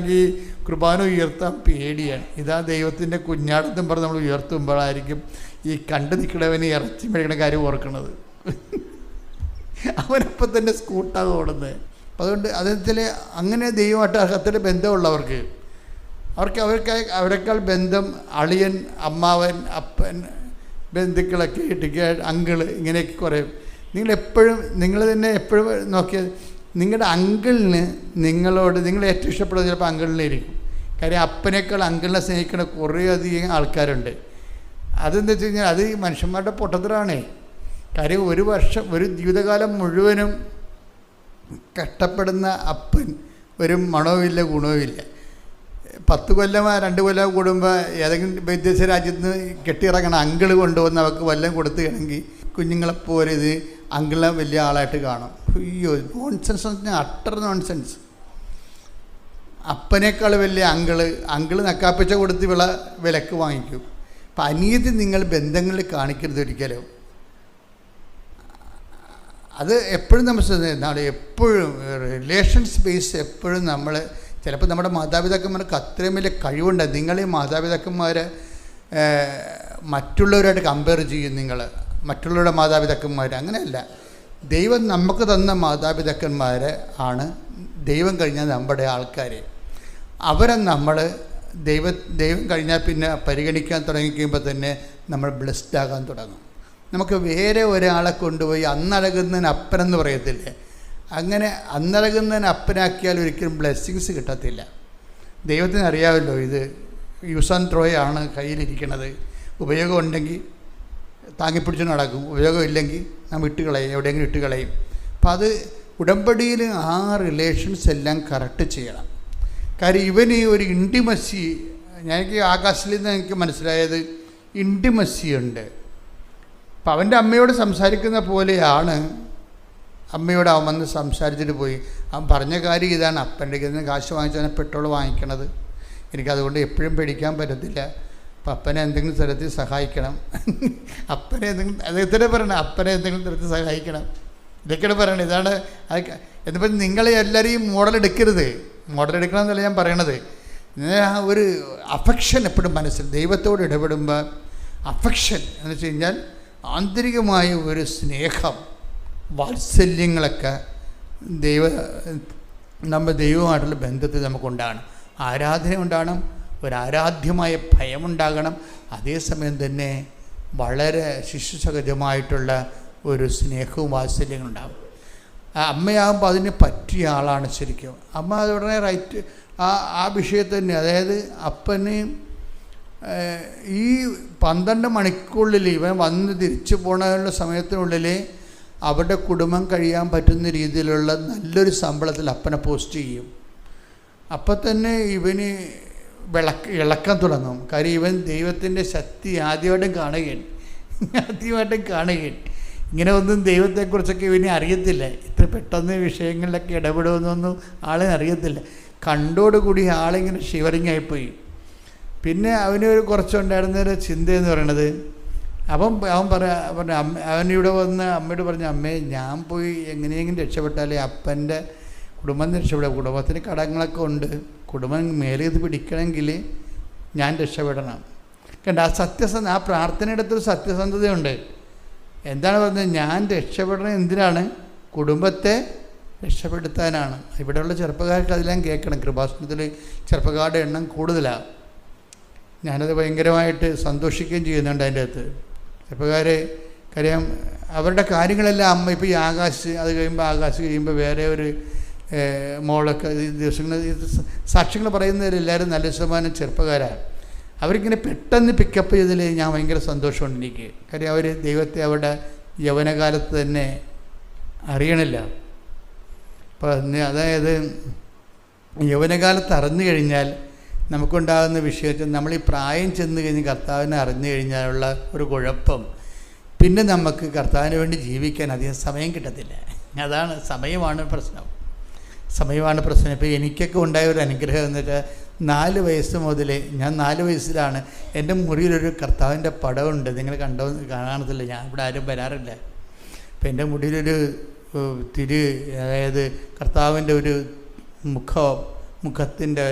അല്ലെങ്കിൽ കുർബാന ഉയർത്താൻ പേടിയാണ്. ഇതാ ദൈവത്തിൻ്റെ കുഞ്ഞാടെന്നും പറഞ്ഞ് നമ്മൾ ഉയർത്തുമ്പോഴായിരിക്കും ഈ കണ്ടു നിൽക്കണവന് ഇറച്ചി മേടിക്കണ കാര്യം ഓർക്കണത്. അവനപ്പം തന്നെ സ്കൂട്ടാണ് ഓടുന്നത്. അപ്പം അതുകൊണ്ട് അതിൽ അങ്ങനെ ദൈവമായിട്ട് അകത്തിൻ്റെ ബന്ധമുള്ളവർക്ക് അവരെക്കാൾ ബന്ധം അളിയൻ, അമ്മാവൻ, അപ്പൻ, ബന്ധുക്കളൊക്കെ ഇട്ടിക്ക്, അങ്കിള്, ഇങ്ങനെയൊക്കെ കുറേ. നിങ്ങൾ തന്നെ എപ്പോഴും നോക്കിയാൽ നിങ്ങളുടെ അങ്കിളിന് നിങ്ങളോട് നിങ്ങൾ ഏറ്റവും ഇഷ്ടപ്പെടുന്നത് ചിലപ്പോൾ അങ്കിളിനെ ഇരിക്കും. കാര്യം അപ്പനേക്കാൾ അങ്കിളിനെ സ്നേഹിക്കുന്ന കുറേ അധികം ആൾക്കാരുണ്ട്. അതെന്താ വെച്ച് കഴിഞ്ഞാൽ അത് മനുഷ്യന്മാരുടെ പൊട്ടത്തരാണേ. കാര്യം ഒരു ജീവിതകാലം മുഴുവനും കഷ്ടപ്പെടുന്ന അപ്പൻ ഒരു മണവുമില്ല, ഗുണവുമില്ല. 10 കൊല്ലമോ 2 കൊല്ലമോ കൂടുമ്പോൾ ഏതെങ്കിലും വിദേശ രാജ്യത്ത് നിന്ന് കെട്ടിയിറങ്ങണ അങ്കിള് കൊണ്ടുവന്ന് അവർക്ക് വല്ലതും കൊടുത്തുകയാണെങ്കിൽ കുഞ്ഞുങ്ങളെപ്പോലെ ഇത് അങ്കിളെ വലിയ ആളായിട്ട് കാണും. അയ്യോ, നോൺസെൻസ് എന്ന് പറഞ്ഞാൽ അട്ടർ നോൺസെൻസ്. അപ്പനേക്കാൾ വലിയ അങ്കിള് നക്കാപ്പിച്ച കൊടുത്ത് വിലക്ക് വാങ്ങിക്കും. അപ്പം അനിയത്തി നിങ്ങൾ ബന്ധങ്ങളിൽ കാണിക്കരുത് ഒരിക്കലും. അത് എപ്പോഴും നമ്മൾ ശ്രദ്ധിക്കണം. എപ്പോഴും റിലേഷൻസ് ബേസ് എപ്പോഴും നമ്മൾ ചിലപ്പോൾ നമ്മുടെ മാതാപിതാക്കന്മാർക്ക് അത്രയും വലിയ കഴിവുണ്ട്. നിങ്ങൾ ഈ മാതാപിതാക്കന്മാരെ മറ്റുള്ളവരായിട്ട് കമ്പയർ ചെയ്യും. നിങ്ങൾ മറ്റുള്ളവരുടെ മാതാപിതാക്കന്മാർ അങ്ങനെയല്ല. ദൈവം നമുക്ക് തന്ന മാതാപിതാക്കന്മാർ ആണ് ദൈവം കഴിഞ്ഞാൽ നമ്മുടെ ആൾക്കാർ. അവരെ നമ്മൾ ദൈവം കഴിഞ്ഞാൽ പിന്നെ പരിഗണിക്കാൻ തുടങ്ങിക്കുമ്പോൾ തന്നെ നമ്മൾ ബ്ലെസ്ഡ് ആകാൻ തുടങ്ങും. നമുക്ക് വേറെ ഒരാളെ കൊണ്ടുപോയി അന്നഴകുന്നതിന് അപ്പനെന്ന് പറയത്തില്ലേ, അങ്ങനെ അന്നഴകുന്നതിന് അപ്പനാക്കിയാൽ ഒരിക്കലും ബ്ലെസ്സിങ്സ് കിട്ടത്തില്ല. ദൈവത്തിന് അറിയാമല്ലോ ഇത് യൂസ് ആൻഡ് ത്രോയാണ് കയ്യിലിരിക്കണത്. ഉപയോഗം ഉണ്ടെങ്കിൽ താങ്ങിപ്പിടിച്ച് നടക്കും, ഉപയോഗം ഇല്ലെങ്കിൽ നാം ഇട്ടുകളയും, എവിടെയെങ്കിലും ഇട്ടുകളയും. അപ്പം അത് ഉടമ്പടിയിൽ ആ റിലേഷൻസ് എല്ലാം കറക്റ്റ് ചെയ്യണം. കാര്യം ഇവന് ഒരു ഇൻറ്റിമസി, എനിക്ക് ആകാശത്തിൽ നിന്ന് എനിക്ക് മനസ്സിലായത് ഇൻറ്റിമസി ഉണ്ട്. അപ്പം അവൻ്റെ അമ്മയോട് സംസാരിക്കുന്ന പോലെയാണ് അമ്മയോട് അവൻ വന്ന് സംസാരിച്ചിട്ട് പോയി. അവൻ പറഞ്ഞ കാര്യം ഇതാണ്, അപ്പൻ്റെ കയ്യിൽ നിന്ന് കാശ് വാങ്ങിച്ചാൽ പെട്രോൾ വാങ്ങിക്കണത്. എനിക്കതുകൊണ്ട് എപ്പോഴും പേടിക്കാൻ പറ്റത്തില്ല. അപ്പം അപ്പനെ എന്തെങ്കിലും തരത്തിൽ സഹായിക്കണം. അപ്പനെ എന്തെങ്കിലും അദ്ദേഹത്തിനെ പറയണം, അപ്പനെ എന്തെങ്കിലും തരത്തിൽ സഹായിക്കണം. ഇതൊക്കെയാണ് പറയണത്. ഇതാണ് എന്നിപ്പം നിങ്ങൾ എല്ലാവരെയും മോഡലെടുക്കരുത്. മോഡലെടുക്കണം എന്നല്ല ഞാൻ പറയണത്. ഒരു അഫെക്ഷൻ എപ്പോഴും മനസ്സിൽ ദൈവത്തോട് ഇടപെടുമ്പോൾ അഫെക്ഷൻ എന്ന് വെച്ച് കഴിഞ്ഞാൽ ആന്തരികമായ ഒരു സ്നേഹം, വാത്സല്യങ്ങളൊക്കെ നമ്മൾ ദൈവമായിട്ടുള്ള ബന്ധത്തിൽ നമുക്കുണ്ടാകണം. ആരാധന ഉണ്ടാകണം, ഒരാരാധ്യമായ ഭയമുണ്ടാകണം. അതേസമയം തന്നെ വളരെ ശിശുസഹജമായിട്ടുള്ള ഒരു സ്നേഹവും വാത്സല്യങ്ങളും ഉണ്ടാകും. അമ്മയാകുമ്പോൾ അതിന് പറ്റിയ ആളാണ് ശരിക്കും. അമ്മ അത് ഉടനെ റൈറ്റ് ആ വിഷയത്തിൽ തന്നെ, അതായത് അപ്പന് ഈ 12 മണിക്കൂറിൽ ഇവൻ വന്ന് തിരിച്ചു പോകാനുള്ള സമയത്തിനുള്ളിൽ അവരുടെ കുടുംബം കഴിയാൻ പറ്റുന്ന രീതിയിലുള്ള നല്ലൊരു ശമ്പളത്തിൽ അപ്പനെ പോസ്റ്റ് ചെയ്യും. അപ്പം തന്നെ ഇവന് ഇളക്കാൻ തുടങ്ങും. കാര്യം ഇവൻ ദൈവത്തിൻ്റെ ശക്തി ആദ്യമായിട്ടും കാണുകയാണ്. ഇങ്ങനെ ഒന്നും ദൈവത്തെക്കുറിച്ചൊക്കെ ഇവന് അറിയത്തില്ല. ഇത്ര പെട്ടെന്ന് വിഷയങ്ങളിലൊക്കെ ഇടപെടുമെന്നൊന്നും ആളിന് അറിയത്തില്ല. കണ്ടോടുകൂടി ആളിങ്ങനെ ഷിവറിങ് ആയിപ്പോയി. പിന്നെ അവന് ഒരു കുറച്ചുണ്ടായിരുന്നൊരു ചിന്തയെന്ന് പറയണത്, അവൻ പറഞ്ഞു അവനിവിടെ വന്ന് അമ്മയോട് പറഞ്ഞു, അമ്മേ ഞാൻ പോയി എങ്ങനെയെങ്കിലും രക്ഷപ്പെട്ടാലേ അപ്പൻ്റെ കുടുംബം രക്ഷപ്പെടാം. കുടുംബത്തിന് കടങ്ങളൊക്കെ ഉണ്ട്, കുടുംബം മേലേത് പിടിക്കണമെങ്കിൽ ഞാൻ രക്ഷപ്പെടണം. കണ്ട ആ പ്രാർത്ഥനയുടെ അടുത്തൊരു സത്യസന്ധതയുണ്ട്. എന്താണ് പറഞ്ഞത്? ഞാൻ രക്ഷപ്പെടണം എന്തിനാണ്? കുടുംബത്തെ രക്ഷപ്പെടുത്താനാണ്. ഇവിടെയുള്ള ചെറുപ്പക്കാർക്ക് അതെല്ലാം കേൾക്കണം. കൃപാസനത്തിൽ ചെറുപ്പക്കാരുടെ എണ്ണം കൂടുതലാണ്. ഞാനത് ഭയങ്കരമായിട്ട് സന്തോഷിക്കുകയും ചെയ്യുന്നുണ്ട് അതിൻ്റെ അകത്ത്. ചെറുപ്പക്കാരെ കാര്യം അവരുടെ കാര്യങ്ങളെല്ലാം അമ്മ ഇപ്പോൾ ഈ അത് കഴിയുമ്പോൾ വേറെ ഒരു മോളൊക്കെ ദിവസങ്ങൾ സാക്ഷ്യങ്ങൾ പറയുന്നവരെല്ലാവരും നല്ല ശതമാനം ചെറുപ്പക്കാരാണ്. അവരിങ്ങനെ പെട്ടെന്ന് പിക്കപ്പ് ചെയ്തതിൽ ഞാൻ ഭയങ്കര സന്തോഷമുണ്ട് എനിക്ക്. കാര്യം അവർ ദൈവത്തെ അവരുടെ യൗവനകാലത്ത് തന്നെ അറിയണില്ല. അപ്പം അതായത് യൗവനകാലത്ത് അറിഞ്ഞു കഴിഞ്ഞാൽ നമുക്കുണ്ടാകുന്ന വിഷയത്തിൽ നമ്മൾ ഈ പ്രായം ചെന്ന് കഴിഞ്ഞ് കർത്താവിനെ അറിഞ്ഞു കഴിഞ്ഞാലുള്ള ഒരു കുഴപ്പം, പിന്നെ നമുക്ക് കർത്താവിന് വേണ്ടി ജീവിക്കാൻ അധികം സമയം കിട്ടത്തില്ല. അതാണ് സമയമാണ് പ്രശ്നം. ഇപ്പോൾ എനിക്കൊക്കെ ഉണ്ടായ ഒരു അനുഗ്രഹം എന്ന് വെച്ചാൽ 4 വയസ്സ് മുതൽ, ഞാൻ 4 വയസ്സിലാണ് എൻ്റെ മുറിയിലൊരു കർത്താവിൻ്റെ പടമുണ്ട്. നിങ്ങൾ കാണത്തില്ല, ഞാൻ ഇവിടെ ആരും വരാറില്ല. അപ്പം എൻ്റെ മുടിയിലൊരു അതായത് കർത്താവിൻ്റെ ഒരു മുഖം മുഖത്തിൻ്റെ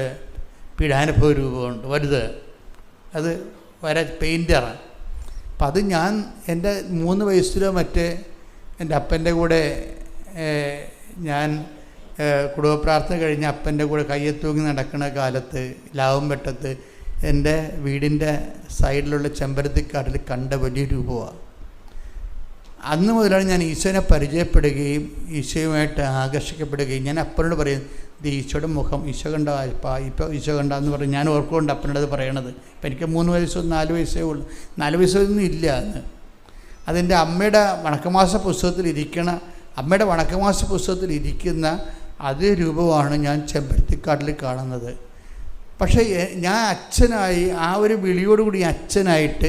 പീഡാനുഭവ രൂപമുണ്ട് വലുത്, അത് പെയിൻറ്ററാണ്. അപ്പം അത് ഞാൻ എൻ്റെ 3 വയസ്സിലോ മറ്റേ എൻ്റെ അപ്പൻ്റെ കൂടെ ഞാൻ കുടുംബപ്രാർത്ഥന കഴിഞ്ഞ് അപ്പൻ്റെ കൂടെ കയ്യെത്തൂങ്ങി നടക്കുന്ന കാലത്ത് ലാവുംപെട്ടത്ത് എൻ്റെ വീടിൻ്റെ സൈഡിലുള്ള ചെമ്പരത്തിക്കാട്ടിൽ കണ്ട വലിയ രൂപമാണ്. അന്ന് മുതലാണ് ഞാൻ ഈശോനെ പരിചയപ്പെടുകയും ഈശോയുമായിട്ട് ആകർഷിക്കപ്പെടുകയും ഞാൻ അപ്പനോട് പറയും, ഇത് ഈശോയുടെ മുഖം ഈശോ കണ്ട ഇപ്പോൾ ഈശോ കണ്ടെന്ന് പറഞ്ഞ് ഞാൻ ഓർക്കുകൊണ്ട് അപ്പനോട് അത് പറയണത്. ഇപ്പം എനിക്ക് 3 വയസ്സോ 4 വയസ്സേ ഉള്ളൂ. 4 വയസ്സൊന്നും ഇല്ല അന്ന്. അതെൻ്റെ അമ്മയുടെ വണക്കമാസ പുസ്തകത്തിലിരിക്കുന്ന അതേ രൂപമാണ് ഞാൻ ചെമ്പരത്തിക്കാട്ടിൽ കാണുന്നത്. പക്ഷേ ഞാൻ അച്ഛനായി ആ ഒരു വിളിയോടുകൂടി അച്ഛനായിട്ട്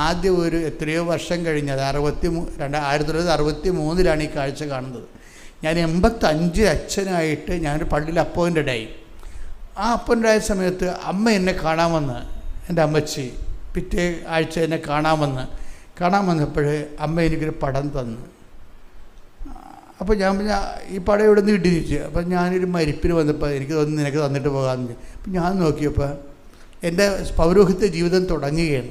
ആദ്യം ഒരു എത്രയോ വർഷം കഴിഞ്ഞത് 1963 ഈ കാഴ്ച കാണുന്നത്. ഞാൻ 85 അച്ഛനായിട്ട് ഞാനൊരു പള്ളിയിൽ അപ്പോയിൻ്റഡ് ആയി. ആ അപ്പോയിൻ്റഡ് ആയ സമയത്ത് അമ്മ എന്നെ കാണാമെന്ന്, എൻ്റെ അമ്മച്ചി പിറ്റേ ആഴ്ച എന്നെ കാണാൻ വന്നപ്പോൾ അമ്മ എനിക്കൊരു പടം തന്നു. അപ്പോൾ ഞാൻ ഈ പടം ഇവിടെ നിന്ന് കിട്ടി ചോദിച്ചു. അപ്പം ഞാനൊരു മരിപ്പിന് വന്നപ്പോൾ എനിക്ക് തോന്നുന്നു നിനക്ക് തന്നിട്ട് പോകാമെന്ന്. അപ്പം ഞാൻ നോക്കിയപ്പോൾ എൻ്റെ പൗരോഹിത്യ ജീവിതം തുടങ്ങുകയാണ്.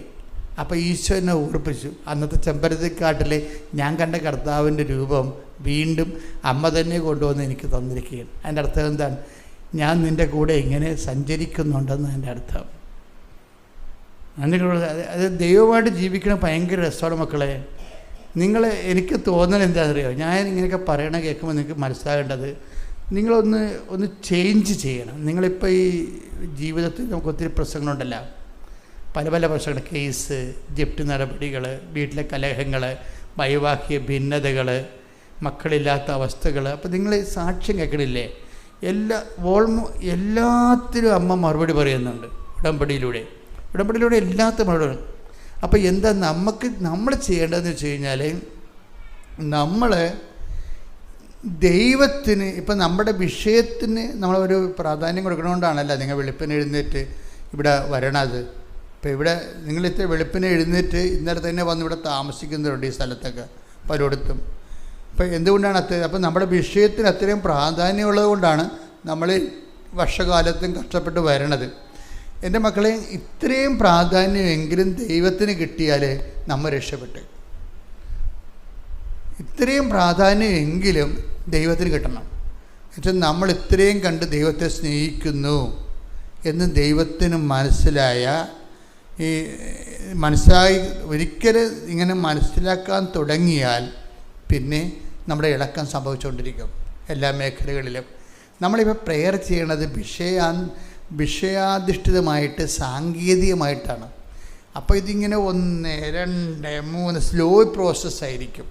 അപ്പോൾ ഈശോ എന്നെ ഓർപ്പിച്ചു, അന്നത്തെ ചെമ്പരത്തിക്കാട്ടിലെ ഞാൻ കണ്ട കർത്താവിൻ്റെ രൂപം വീണ്ടും അമ്മ തന്നെ കൊണ്ടുവന്ന് എനിക്ക് തന്നിരിക്കുകയാണ്. അതിൻ്റെ അർത്ഥം എന്താണ്? ഞാൻ നിൻ്റെ കൂടെ ഇങ്ങനെ സഞ്ചരിക്കുന്നുണ്ടെന്ന് എൻ്റെ അർത്ഥം. അത് ദൈവമായിട്ട് ജീവിക്കണം ഭയങ്കര രസമാണ് മക്കളെ. എനിക്ക് തോന്നൽ എന്താണെന്നറിയോ, ഞാൻ ഇങ്ങനെയൊക്കെ പറയണ കേൾക്കുമ്പോൾ നിങ്ങൾക്ക് മനസ്സിലാകേണ്ടത്, നിങ്ങളൊന്ന് ചേഞ്ച് ചെയ്യണം. നിങ്ങളിപ്പോൾ ഈ ജീവിതത്തിൽ നമുക്ക് ഒത്തിരി പ്രശ്നങ്ങളുണ്ടല്ലോ, പല പ്രശ്നങ്ങൾ, കേസ്, ജപ്തി നടപടികൾ, വീട്ടിലെ കലഹങ്ങൾ, വൈവാഹിക ഭിന്നതകൾ, മക്കളില്ലാത്ത അവസ്ഥകൾ. അപ്പോൾ നിങ്ങൾ സാക്ഷ്യം കേൾക്കണില്ലേ? എല്ലാത്തിനും അമ്മ മറുപടി പറയുന്നുണ്ട് ഉടമ്പടിയിലൂടെ എല്ലാത്തിനും മറുപടി. അപ്പോൾ എന്താ നമ്മൾ ചെയ്യേണ്ടതെന്ന് വെച്ച് കഴിഞ്ഞാൽ, നമ്മൾ ദൈവത്തിന് ഇപ്പം നമ്മുടെ വിഷയത്തിന് നമ്മളൊരു പ്രാധാന്യം കൊടുക്കണോണ്ടാണല്ലോ നിങ്ങൾ വെളുപ്പിന് എഴുന്നേറ്റ് ഇവിടെ വരണത്. ഇപ്പോൾ ഇവിടെ നിങ്ങളിത്ര വെളുപ്പിനെ എഴുന്നേറ്റ് ഇന്നലെ തന്നെ വന്ന് ഇവിടെ താമസിക്കുന്നവരുണ്ട് ഈ സ്ഥലത്തൊക്കെ പലയിടത്തും. അപ്പോൾ എന്തുകൊണ്ടാണ് അപ്പം നമ്മുടെ വിഷയത്തിന് അത്രയും പ്രാധാന്യമുള്ളത് കൊണ്ടാണ് നമ്മൾ വർഷകാലത്തും കഷ്ടപ്പെട്ട് വരണത്. എൻ്റെ മക്കളെ, ഇത്രയും പ്രാധാന്യമെങ്കിലും ദൈവത്തിന് കിട്ടിയാൽ നമ്മൾ രക്ഷപ്പെട്ട്. ഇത്രയും പ്രാധാന്യമെങ്കിലും ദൈവത്തിന് കിട്ടണം. എന്നുവെച്ചാൽ നമ്മൾ ഇത്രയും കണ്ട് ദൈവത്തെ സ്നേഹിക്കുന്നു എന്ന് ദൈവത്തിന് മനസ്സിലായി ഒരിക്കലും ഇങ്ങനെ മനസ്സിലാക്കാൻ തുടങ്ങിയാൽ പിന്നെ നമ്മുടെ ഇളക്കം സംഭവിച്ചുകൊണ്ടിരിക്കും എല്ലാ മേഖലകളിലും. നമ്മളിപ്പോൾ പ്രെയർ ചെയ്യണത് വിഷയാധിഷ്ഠിതമായിട്ട് സാങ്കേതികമായിട്ടാണ്. അപ്പോൾ ഇതിങ്ങനെ 1, 2, 3 സ്ലോ പ്രോസസ്സായിരിക്കും.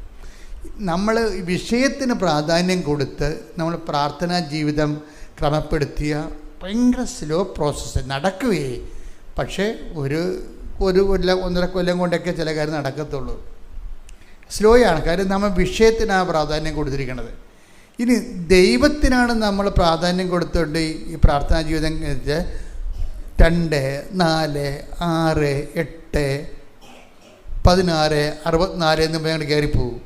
നമ്മൾ വിഷയത്തിന് പ്രാധാന്യം കൊടുത്ത് നമ്മൾ പ്രാർത്ഥനാ ജീവിതം ക്രമപ്പെടുത്തിയ ഭയങ്കര സ്ലോ പ്രോസസ്സ് നടക്കുകയേ. പക്ഷേ ഒരു 1.5 കൊല്ലം കൊണ്ടൊക്കെ ചില കാര്യം നടക്കത്തുള്ളൂ. സ്ലോയാണ്. കാര്യം നമ്മൾ വിഷയത്തിനാണ് പ്രാധാന്യം കൊടുത്തിരിക്കുന്നത്. ഇനി ദൈവത്തിനാണ് നമ്മൾ പ്രാധാന്യം കൊടുത്തുകൊണ്ട് ഈ പ്രാർത്ഥനാ ജീവിതം 2, 4, 6, 8, 16, 64 എന്ന് പറഞ്ഞാൽ കയറിപ്പോവും.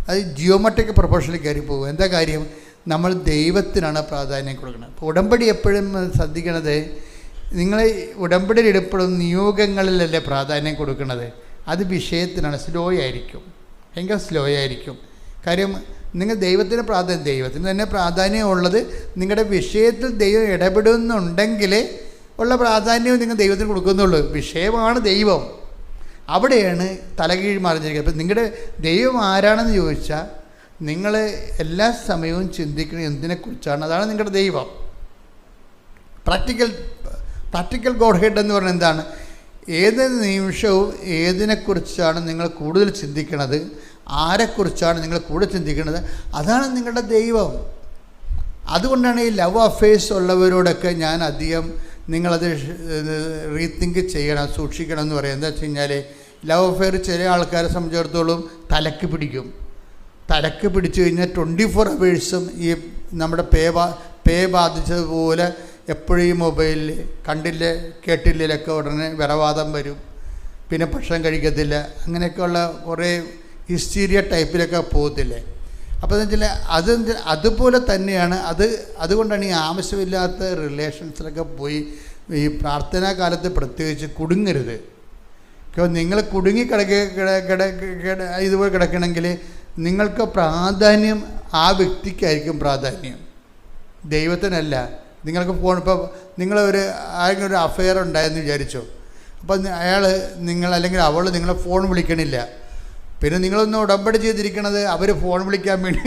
അത് ജിയോമെട്രിക് പ്രൊപ്പോർഷനിൽ കയറിപ്പോവും. എന്താ കാര്യം? നമ്മൾ ദൈവത്തിനാണ് പ്രാധാന്യം കൊടുക്കുന്നത്. അപ്പോൾ ഉടമ്പടി എപ്പോഴും ശ്രദ്ധിക്കണത്, നിങ്ങൾ ഉടമ്പടിയിൽ എടുപ്പോഴും നിയോഗങ്ങളിലല്ലേ പ്രാധാന്യം കൊടുക്കുന്നത്. അത് വിഷയത്തിനാണ്. സ്ലോ ആയിരിക്കും, ഭയങ്കര സ്ലോ ആയിരിക്കും. കാര്യം നിങ്ങൾ ദൈവത്തിന് തന്നെ പ്രാധാന്യമുള്ളത് നിങ്ങളുടെ വിഷയത്തിൽ ദൈവം ഇടപെടുന്നുണ്ടെങ്കിൽ ഉള്ള പ്രാധാന്യവും നിങ്ങൾ ദൈവത്തിന് കൊടുക്കുന്നുള്ളൂ. വിഷയമാണ് ദൈവം. അവിടെയാണ് തലകീഴ് മറിഞ്ഞിരിക്കുന്നത്. അപ്പം നിങ്ങളുടെ ദൈവം ആരാണെന്ന് ചോദിച്ചാൽ നിങ്ങൾ എല്ലാ സമയവും ചിന്തിക്കുന്നത് എന്തിനെക്കുറിച്ചാണ്? അതാണ് നിങ്ങളുടെ ദൈവം. പ്രാക്ടിക്കൽ ഗോഡ് ഹെഡ് എന്ന് പറഞ്ഞാൽ എന്താണ്? ഏത് നിമിഷവും ഏതിനെക്കുറിച്ചാണ് നിങ്ങൾ കൂടുതൽ ചിന്തിക്കുന്നത്, ആരെക്കുറിച്ചാണ് നിങ്ങൾ കൂടുതൽ ചിന്തിക്കുന്നത്, അതാണ് നിങ്ങളുടെ ദൈവം. അതുകൊണ്ടാണ് ഈ ലവ് അഫെയർസ് ഉള്ളവരോടൊക്കെ ഞാൻ അധികം നിങ്ങളത് റീതിങ്ക് ചെയ്യണം, സൂക്ഷിക്കണം എന്ന് പറയും. എന്താ വെച്ച് കഴിഞ്ഞാൽ ലവ് അഫെയർ ചില ആൾക്കാരെ സംബന്ധിച്ചിടത്തോളം തലക്ക് പിടിച്ചു കഴിഞ്ഞാൽ 24 hours ഈ നമ്മുടെ പേ ബാധിച്ചതുപോലെ എപ്പോഴും ഈ മൊബൈലിൽ കണ്ടില്ലേ കേട്ടില്ലൊക്കെ ഉടനെ വിറവാദം വരും, പിന്നെ ഭക്ഷണം കഴിക്കത്തില്ല, അങ്ങനെയൊക്കെയുള്ള കുറേ ഹിസ്റ്റീരിയ ടൈപ്പിലൊക്കെ പോകത്തില്ലേ. അപ്പോൾ എന്ന് വെച്ചാൽ അതുപോലെ തന്നെയാണ് അതുകൊണ്ടാണ് ഈ ആവശ്യമില്ലാത്ത റിലേഷൻസിലൊക്കെ പോയി ഈ പ്രാർത്ഥനാ കാലത്ത് പ്രത്യേകിച്ച് കുടുങ്ങരുത്. നിങ്ങൾ കുടുങ്ങി ഇതുപോലെ കിടക്കണമെങ്കിൽ നിങ്ങൾക്ക് പ്രാധാന്യം ആ വ്യക്തിക്കായിരിക്കും പ്രാധാന്യം, ദൈവത്തിനല്ല. നിങ്ങൾക്ക് ഫോൺ ഇപ്പോൾ ആരെങ്കിലും ഒരു അഫെയർ ഉണ്ടായെന്ന് വിചാരിച്ചോ, അപ്പം അയാൾ അല്ലെങ്കിൽ അവൾ നിങ്ങളെ ഫോൺ വിളിക്കണില്ല, പിന്നെ നിങ്ങളൊന്ന് ഉടമ്പടി ചെയ്തിരിക്കണത് അവർ ഫോൺ വിളിക്കാൻ വേണ്ടി.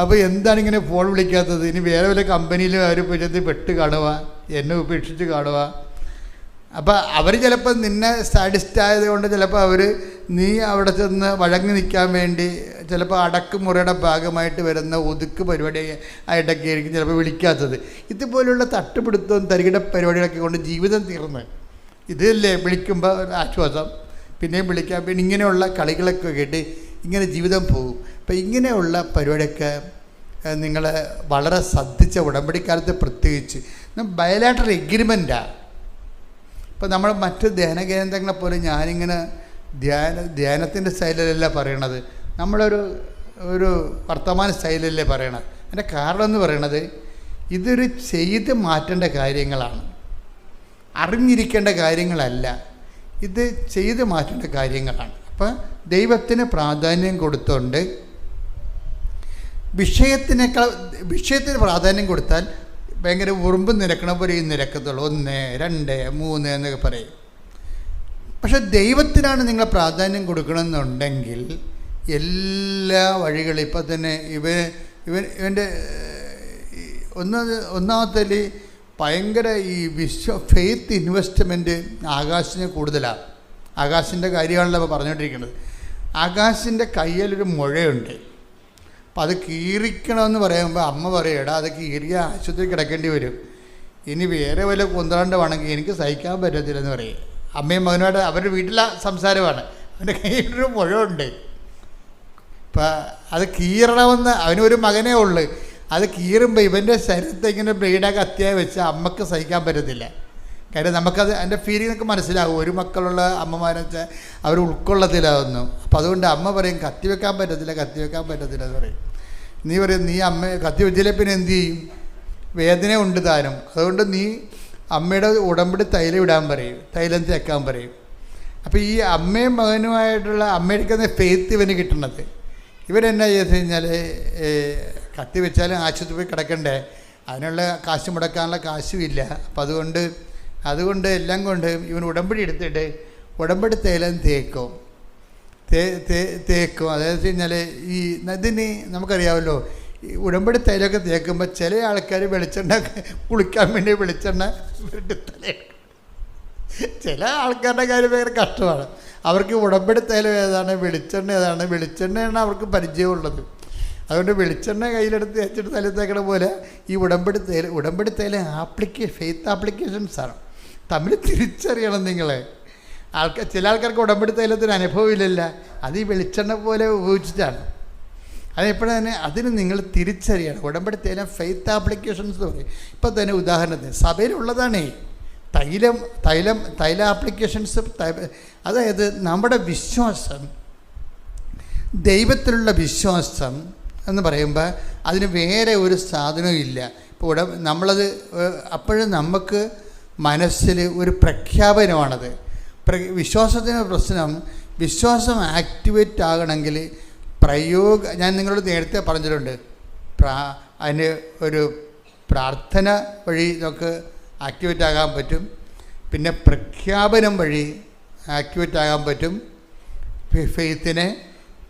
അപ്പോൾ എന്താണ് ഇങ്ങനെ ഫോൺ വിളിക്കാത്തത്? ഇനി വേറെ വല്ല കമ്പനിയിലും അവർ പോയി പെട്ട് കാണുക, എന്നെ ഉപേക്ഷിച്ച് കാണുക. അപ്പോൾ അവർ ചിലപ്പോൾ നിന്നെ സാഡിസ്റ്റ് ആയതുകൊണ്ട് ചിലപ്പോൾ നീ അവിടെ ചെന്ന് വഴങ്ങി നിൽക്കാൻ വേണ്ടി ചിലപ്പോൾ അടക്കുമുറയുടെ ഭാഗമായിട്ട് വരുന്ന ഒതുക്ക് പരിപാടി ആയിട്ടൊക്കെ ആയിരിക്കും ചിലപ്പോൾ വിളിക്കാത്തത്. ഇതുപോലുള്ള തട്ടുപിടുത്തവും തരികിട പരിപാടികളൊക്കെ കൊണ്ട് ജീവിതം തീർന്ന് ഇതല്ലേ വിളിക്കുമ്പോൾ ഒരു ആശ്വാസം, പിന്നെയും വിളിക്കാം, പിന്നെ ഇങ്ങനെയുള്ള കളികളൊക്കെ കേട്ട് ഇങ്ങനെ ജീവിതം പോകും. അപ്പം ഇങ്ങനെയുള്ള പരിപാടിയൊക്കെ നിങ്ങൾ വളരെ ശ്രദ്ധിച്ച ഉടമ്പടിക്കാലത്ത് പ്രത്യേകിച്ച് ബയലാറ്ററൽ എഗ്രിമെൻറ്റാണ്. ഇപ്പം നമ്മൾ മറ്റ് ധ്യാനകേന്ദ്രങ്ങളെ പോലെ ഞാനിങ്ങനെ ധ്യാനത്തിൻ്റെ സ്റ്റൈലിലല്ല പറയണത്, നമ്മളൊരു വർത്തമാന സ്റ്റൈലല്ലേ പറയണത്. അതിൻ്റെ കാരണം എന്ന് പറയണത് ഇതൊരു ചെയ്ത് മാറ്റേണ്ട കാര്യങ്ങളാണ്, അറിഞ്ഞിരിക്കേണ്ട കാര്യങ്ങളല്ല, ഇത് ചെയ്ത് മാറ്റേണ്ട കാര്യങ്ങളാണ്. അപ്പം ദൈവത്തിന് പ്രാധാന്യം കൊടുത്തുകൊണ്ട് വിഷയത്തിന് പ്രാധാന്യം കൊടുത്താൽ ഭയങ്കര ഉറുമ്പ് നിരക്കണ പോലെ ഈ നിരക്കത്തുള്ളൂ, 1, 2, 3 എന്നൊക്കെ പറയും. പക്ഷെ ദൈവത്തിനാണ് നിങ്ങൾ പ്രാധാന്യം കൊടുക്കണമെന്നുണ്ടെങ്കിൽ എല്ലാ വഴികളും ഇപ്പം തന്നെ ഇവൻ്റെ ഒന്നാമത്തെ ഭയങ്കര ഈ ഫെയ്ത്ത് ഇൻവെസ്റ്റ്മെൻറ്റ് ആകാശിന് കൂടുതലാണ്. ആകാശിൻ്റെ കാര്യമാണല്ലോ ഇപ്പോൾ പറഞ്ഞുകൊണ്ടിരിക്കുന്നത്. ആകാശിൻ്റെ കയ്യിലൊരു മുഴയുണ്ട്. അപ്പം അത് കീറിക്കണമെന്ന് പറയുമ്പോൾ അമ്മ പറയും, എടാ അത് കീറിയ ആശുപത്രി കിടക്കേണ്ടി വരും, ഇനി വേറെ വല്ല കുന്ത്രാണ്ട് വേണമെങ്കിൽ എനിക്ക് സഹിക്കാൻ പറ്റത്തില്ലെന്ന് പറയും. അമ്മയും മകനുമായിട്ട് അവരുടെ വീട്ടിലെ സംസാരമാണ്. അവൻ്റെ കയ്യിലൊരു മുഴയുണ്ട്. ഇപ്പം അത് കീറണമെന്ന് അവനൊരു മകനേ ഉള്ളു. അത് കീറുമ്പോൾ ഇവൻ്റെ ശരീരത്തെ ഇങ്ങനെ ബ്ലേഡൊക്കെ അത്യാവശ്യം വെച്ചാൽ അമ്മക്ക് സഹിക്കാൻ പറ്റത്തില്ല. കാര്യം നമുക്കത് അതിൻ്റെ ഫീലിങ്ങൊക്കെ മനസ്സിലാകും. ഒരു മക്കളുള്ള അമ്മമാരെന്ന് വെച്ചാൽ അവർ ഉൾക്കൊള്ളത്തില്ല അതൊന്നും. അപ്പം അതുകൊണ്ട് അമ്മ പറയും കത്തി വെക്കാൻ പറ്റത്തില്ല എന്ന് പറയും. നീ പറയും നീ കത്തി വെച്ചില്ലേ പിന്നെ എന്തു ചെയ്യും, വേദന ഉണ്ട് താനും. അതുകൊണ്ട് നീ അമ്മയുടെ ഉടമ്പടി തൈലം ഇടാൻ പറയും, തൈലം തേക്കാൻ പറയും. അപ്പോൾ ഈ അമ്മയും മകനുമായിട്ടുള്ള അമ്മയുടെ ഫെയ്ത്ത് ഇവന് കിട്ടണത്. ഇവരെന്നാ ചെയ്ത് കഴിഞ്ഞാൽ കത്തി വെച്ചാലും ആശുപത്രി പോയി കിടക്കണ്ടേ, അതിനുള്ള കാശ് മുടക്കാനുള്ള കാശും ഇല്ല. അപ്പം അതുകൊണ്ട് എല്ലാം കൊണ്ട് ഇവൻ ഉടമ്പടി എടുത്തിട്ട് ഉടമ്പടി തൈലം തേക്കും. അതായത് കഴിഞ്ഞാൽ ഈ ഇതിന് നമുക്കറിയാമല്ലോ, ഈ ഉടമ്പടി തൈലമൊക്കെ തേക്കുമ്പോൾ ചില ആൾക്കാർ വെളിച്ചെണ്ണ കുളിക്കാൻ വേണ്ടി വെളിച്ചെണ്ണ തലയെടുക്കും. ചില ആൾക്കാരുടെ കാര്യം ഭയങ്കര കഷ്ടമാണ്. അവർക്ക് ഉടമ്പടി തൈലം ഏതാണ്, വെളിച്ചെണ്ണ ഏതാണ്, വെളിച്ചെണ്ണയാണ് അവർക്ക് പരിചയമുള്ളത്. അതുകൊണ്ട് വെളിച്ചെണ്ണ കയ്യിലെടുത്ത് തേച്ചിട്ട് തല തേക്കണ പോലെ ഈ ഉടമ്പടി തൈലം ഫെയ്ത്ത് ആപ്ലിക്കേഷൻസാണ്. തമ്മിൽ തിരിച്ചറിയണം നിങ്ങൾ. ചില ആൾക്കാർക്ക് ഉടമ്പടി തൈലത്തിന് അനുഭവമില്ലല്ല, അത് ഈ വെളിച്ചെണ്ണ പോലെ ഉപയോഗിച്ചിട്ടാണ്. അതെപ്പോഴും തന്നെ അതിന് നിങ്ങൾ തിരിച്ചറിയണം. ഉടമ്പടി തൈലം ഫെയ്ത്ത് ആപ്ലിക്കേഷൻസ് പറയും. ഇപ്പം തന്നെ ഉദാഹരണത്തിന് സഭയിലുള്ളതാണേ തൈല ആപ്ലിക്കേഷൻസ്. അതായത് നമ്മുടെ വിശ്വാസം, ദൈവത്തിലുള്ള വിശ്വാസം എന്ന് പറയുമ്പോൾ അതിന് വേറെ ഒരു സാധനവും ഇല്ല. ഇപ്പോൾ നമ്മളത് അപ്പോഴും നമുക്ക് മനസ്സിൽ ഒരു പ്രഖ്യാപനമാണത്. വിശ്വാസത്തിന് പ്രശ്നം, വിശ്വാസം ആക്ടിവേറ്റ് ആകണമെങ്കിൽ ഞാൻ നിങ്ങളോട് നേരത്തെ പറഞ്ഞിട്ടുണ്ട്, അതിന് ഒരു പ്രാർത്ഥന വഴി നമുക്ക് ആക്ടിവേറ്റ് ആകാൻ പറ്റും, പിന്നെ പ്രഖ്യാപനം വഴി ആക്ടിവേറ്റ് ആകാൻ പറ്റും ഫെയ്ത്തിനെ,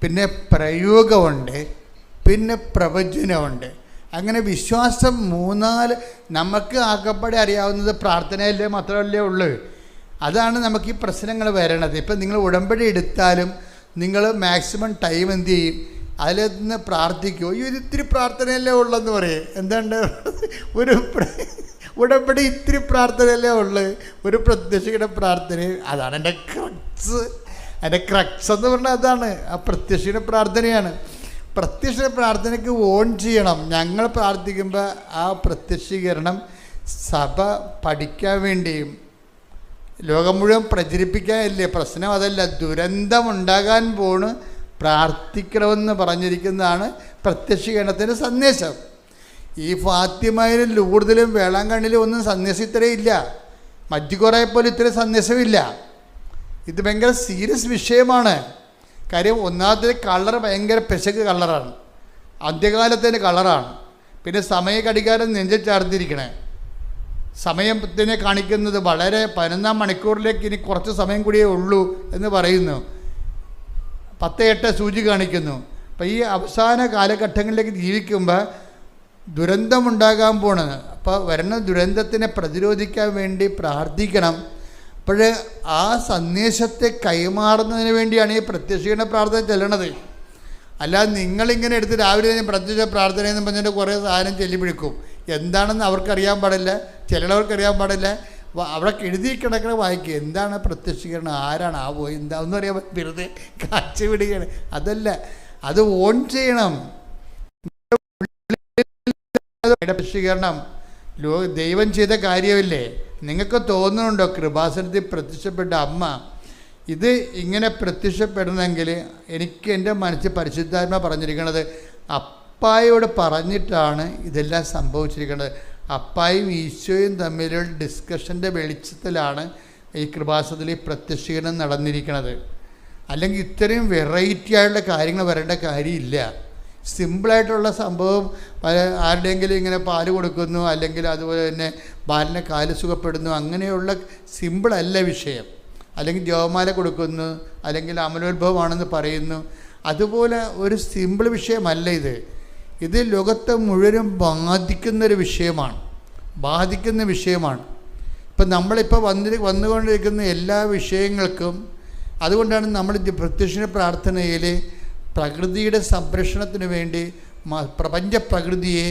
പിന്നെ പ്രയോഗമുണ്ട്, പിന്നെ പ്രവചനമുണ്ട്. അങ്ങനെ വിശ്വാസം 3-4 നമുക്ക് ആകപ്പാടെ അറിയാവുന്നത് പ്രാർത്ഥനയല്ലേ മാത്രമല്ലേ ഉള്ളൂ. അതാണ് നമുക്ക് ഈ പ്രശ്നങ്ങൾ വരണത്. ഇപ്പം നിങ്ങൾ ഉടമ്പടി എടുത്താലും നിങ്ങൾ മാക്സിമം ടൈം എന്ത് ചെയ്യും, അതിൽ നിന്ന് പ്രാർത്ഥിക്കുമോ, ഇത്തിരി പ്രാർത്ഥനയല്ലേ ഉള്ളെന്ന് പറയും. എന്താണ്ട് ഉടമ്പടി ഇത്തിരി പ്രാർത്ഥനയല്ലേ ഉള്ളു, ഒരു പ്രത്യക്ഷയുടെ പ്രാർത്ഥന. അതാണ് എൻ്റെ ക്രക്സ് എന്ന് പറഞ്ഞാൽ അതാണ്, ആ പ്രത്യക്ഷയുടെ പ്രാർത്ഥനയാണ്. പ്രത്യക്ഷ പ്രാർത്ഥനയ്ക്ക് ഓൺ ചെയ്യണം. ഞങ്ങൾ പ്രാർത്ഥിക്കുമ്പോൾ ആ പ്രത്യക്ഷീകരണം സഭ പഠിക്കാൻ വേണ്ടിയും ലോകം മുഴുവൻ പ്രചരിപ്പിക്കാനല്ലേ പ്രശ്നം. അതല്ല, ദുരന്തമുണ്ടാകാൻ പോണ്, പ്രാർത്ഥിക്കണമെന്ന് പറഞ്ഞിരിക്കുന്നതാണ് പ്രത്യക്ഷീകരണത്തിൻ്റെ സന്ദേശം. ഈ ഫാത്തിമയിലും ലൂർദിലും വേളാങ്കണ്ണിലും ഒന്നും സന്ദേശം ഇത്രയില്ല. മജ്ജിക്കോറയെ പോലെ ഇത്രയും സന്ദേശമില്ല. ഇത് ഭയങ്കര സീരിയസ് വിഷയമാണ്. കാര്യം ഒന്നാമത്തെ കളർ ഭയങ്കര പെശക് കളറാണ്, അന്ത്യകാലത്തിൻ്റെ കളറാണ്. പിന്നെ സമയഘടികാരം നെഞ്ചിൽ ചേർത്തിരിക്കണേ, സമയത്തിനെ കാണിക്കുന്നത് വളരെ 11 മണിക്കൂറിലേക്ക് ഇനി കുറച്ച് സമയം കൂടിയേ ഉള്ളൂ എന്ന് പറയുന്നു. 10:08 സൂചി കാണിക്കുന്നു. അപ്പം ഈ അവസാന കാലഘട്ടങ്ങളിലേക്ക് ജീവിക്കുമ്പോൾ ദുരന്തമുണ്ടാകാൻ പോണത്. അപ്പോൾ വരുന്ന ദുരന്തത്തിനെ പ്രതിരോധിക്കാൻ വേണ്ടി പ്രാർത്ഥിക്കണം. അപ്പോൾ ആ സന്ദേശത്തെ കൈമാറുന്നതിന് വേണ്ടിയാണ് ഈ പ്രത്യക്ഷീകരണ പ്രാർത്ഥന ചെല്ലണത്. അല്ലാതെ നിങ്ങളിങ്ങനെ എടുത്ത് രാവിലെ തന്നെ പ്രത്യക്ഷ പ്രാർത്ഥന എന്ന് പറഞ്ഞിട്ട് കുറേ സാധനം ചെല്ലിപ്പിടിക്കും. എന്താണെന്ന് അവർക്കറിയാൻ പാടില്ല, ചിലവർക്കറിയാൻ പാടില്ല. അവിടെ എഴുതി കിടക്കണ വായിക്കുക, എന്താണ് പ്രത്യക്ഷീകരണം, ആരാണ് ആ പോയി, എന്താ ഒന്നും അറിയാൻ വെറുതെ കാച്ചു വിടുകയാണ്. അതല്ല, അത് ഓൺ ചെയ്യണം. പ്രത്യക്ഷീകരണം ദൈവം ചെയ്ത കാര്യമില്ലേ? നിങ്ങൾക്ക് തോന്നുന്നുണ്ടോ കൃപാസനത്തിൽ പ്രത്യക്ഷപ്പെട്ട അമ്മ ഇത് ഇങ്ങനെ പ്രത്യക്ഷപ്പെടണമെങ്കിൽ എനിക്ക് എൻ്റെ മനസ്സിൽ പരിശുദ്ധാത്മ പറഞ്ഞിരിക്കുന്നത് അപ്പായോട് പറഞ്ഞിട്ടാണ് ഇതെല്ലാം സംഭവിച്ചിരിക്കുന്നത്. അപ്പായും ഈശോയും തമ്മിലുള്ള ഡിസ്കഷൻ്റെ വെളിച്ചത്തിലാണ് ഈ കൃപാസനത്തിൽ പ്രത്യക്ഷീകരണം നടന്നിരിക്കുന്നത്. അല്ലെങ്കിൽ ഇത്രയും വെറൈറ്റി ആയിട്ടുള്ള കാര്യങ്ങൾ വരേണ്ട കാര്യമില്ല. സിമ്പിളായിട്ടുള്ള സംഭവം, ആരുടെയെങ്കിലും ഇങ്ങനെ പാല് കൊടുക്കുന്നു, അല്ലെങ്കിൽ അതുപോലെ തന്നെ ബാലിനെ കാല് സുഖപ്പെടുന്നു, അങ്ങനെയുള്ള സിമ്പിളല്ല വിഷയം. അല്ലെങ്കിൽ ജപമാല കൊടുക്കുന്നു, അല്ലെങ്കിൽ അമലോത്ഭവമാണെന്ന് പറയുന്നു, അതുപോലെ ഒരു സിമ്പിൾ വിഷയമല്ല ഇത്. ഇത് ലോകത്തെ മുഴുവനും ബാധിക്കുന്നൊരു വിഷയമാണ്, ബാധിക്കുന്ന വിഷയമാണ്. ഇപ്പം നമ്മളിപ്പോൾ വന്നുകൊണ്ടിരിക്കുന്ന എല്ലാ വിഷയങ്ങൾക്കും അതുകൊണ്ടാണ് നമ്മൾ പ്രത്യക്ഷ പ്രാർത്ഥനയിൽ പ്രകൃതിയുടെ സംരക്ഷണത്തിന് വേണ്ടി പ്രപഞ്ച പ്രകൃതിയെ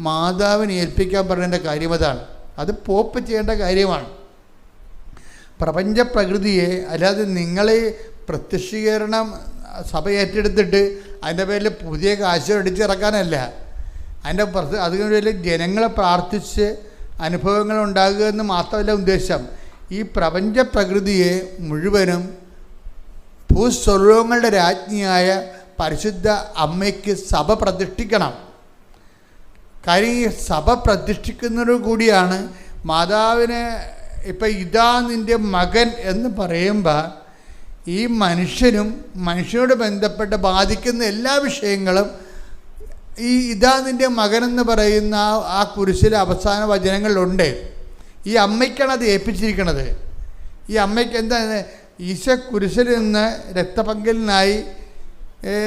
മാതാവിനെ ഏൽപ്പിക്കാൻ പറയേണ്ട കാര്യം അതാണ്. അത് പോപ്പ് ചെയ്യേണ്ട കാര്യമാണ്. പ്രപഞ്ച പ്രകൃതിയെ, അല്ലാതെ നിങ്ങളെ പ്രത്യക്ഷീകരണം സഭ ഏറ്റെടുത്തിട്ട് അതിൻ്റെ പേരിൽ പുതിയ കാശ് അടിച്ചിറക്കാനല്ല. അതിൻ്റെ പേരിൽ ജനങ്ങളെ പ്രാർത്ഥിച്ച് അനുഭവങ്ങൾ ഉണ്ടാകുക എന്ന് മാത്രമല്ല ഉദ്ദേശം. ഈ പ്രപഞ്ച പ്രകൃതിയെ മുഴുവനും ഭൂസ്വർഗങ്ങളുടെ രാജ്ഞിയായ പരിശുദ്ധ അമ്മയ്ക്ക് സഭ പ്രതിഷ്ഠിക്കണം. കാര്യം ഈ സഭ പ്രതിഷ്ഠിക്കുന്നതോടു കൂടിയാണ് മാതാവിനെ ഇപ്പം ഇതാ നിൻ്റെ മകൻ എന്ന് പറയുമ്പോൾ ഈ മനുഷ്യനും മനുഷ്യനോട് ബന്ധപ്പെട്ട് ബാധിക്കുന്ന എല്ലാ വിഷയങ്ങളും ഈ ഇതാ നിൻ്റെ മകനെന്ന് പറയുന്ന ആ കുരിശിലെ അവസാന വചനങ്ങളിലുണ്ട്. ഈ അമ്മയ്ക്കാണ് അത് ഏൽപ്പിച്ചിരിക്കുന്നത്. ഈ അമ്മയ്ക്ക് എന്താണ്, ഈശോ കുരിശിൽ നിന്ന് രക്തപങ്കലിനായി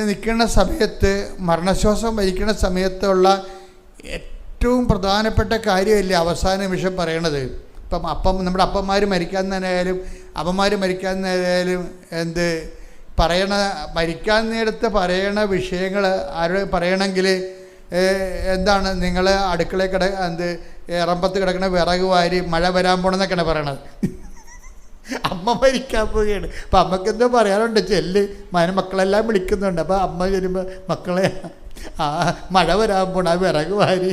നിൽക്കുന്ന സമയത്ത്, മരണശ്വാസം വലിക്കുന്ന സമയത്തുള്ള ഏറ്റവും പ്രധാനപ്പെട്ട കാര്യമല്ലേ അവസാന നിമിഷം പറയണത്. ഇപ്പം നമ്മുടെ അപ്പന്മാർ മരിക്കാന്നായാലും അമ്മമാർ മരിക്കാന്നായാലും മരിക്കാൻ നേരത്ത് പറയണ വിഷയങ്ങൾ ആരോട് പറയണമെങ്കിൽ എന്താണ്, നിങ്ങൾ അടുക്കളയിൽ ഇറമ്പത്ത് കിടക്കണ വിറക് വാരി മഴ വരാൻ പോകണമെന്നൊക്കെയാണ് പറയണത്. അമ്മ മരിക്കാൻ പോവുകയാണ്. അപ്പം അമ്മക്ക് എന്തോ പറയാറുണ്ട്, ചെല്ല് മക്കളെല്ലാം വിളിക്കുന്നുണ്ട്. അപ്പോൾ അമ്മ ചെല്ലുമ്പോൾ മക്കളെ മഴ വരാൻ പോണ വിറക് വാരി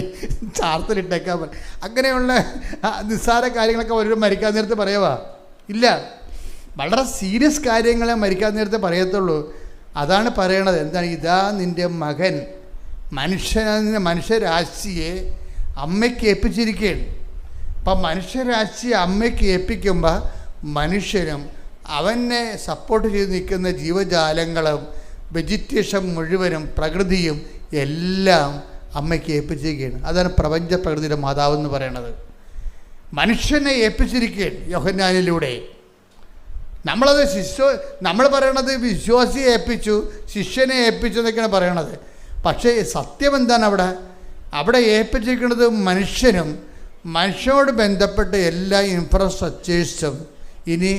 ചാർത്തിലിട്ടേക്കാൻ പറ. അങ്ങനെയുള്ള നിസ്സാര കാര്യങ്ങളൊക്കെ ഓരോരു മരിക്കാൻ നേരത്ത് പറയുക ഇല്ല. വളരെ സീരിയസ് കാര്യങ്ങളെ മരിക്കാൻ നേരത്തെ പറയത്തുള്ളൂ. അതാണ് പറയണത്. എന്താണ്, ഇതാ നിൻ്റെ മകൻ. മനുഷ്യരാശിയെ അമ്മയ്ക്ക് ഏൽപ്പിച്ചിരിക്കുകയാണ്. അപ്പം മനുഷ്യരാശിയെ അമ്മയ്ക്ക് ഏൽപ്പിക്കുമ്പോൾ മനുഷ്യനും അവനെ സപ്പോർട്ട് ചെയ്ത് നിൽക്കുന്ന ജീവജാലങ്ങളും വെജിറ്റേഷൻ മുഴുവനും പ്രകൃതിയും എല്ലാം അമ്മയ്ക്ക് ഏൽപ്പിച്ചിരിക്കുകയാണ്. അതാണ് പ്രപഞ്ച പ്രകൃതിയുടെ മാതാവെന്ന് പറയണത്. മനുഷ്യനെ ഏൽപ്പിച്ചിരിക്കുകയാണ് യോഹന്നാനിലൂടെ. നമ്മൾ പറയണത് വിശ്വാസിയെ ഏൽപ്പിച്ചു, ശിഷ്യനെ ഏൽപ്പിച്ചു എന്നൊക്കെയാണ് പറയണത്. പക്ഷേ സത്യം എന്താണ്, അവിടെ ഏൽപ്പിച്ചിരിക്കുന്നത് മനുഷ്യനും മനുഷ്യനോട് ബന്ധപ്പെട്ട എല്ലാ ഇൻഫ്രാസ്ട്രക്ചേഴ്സും ഇനി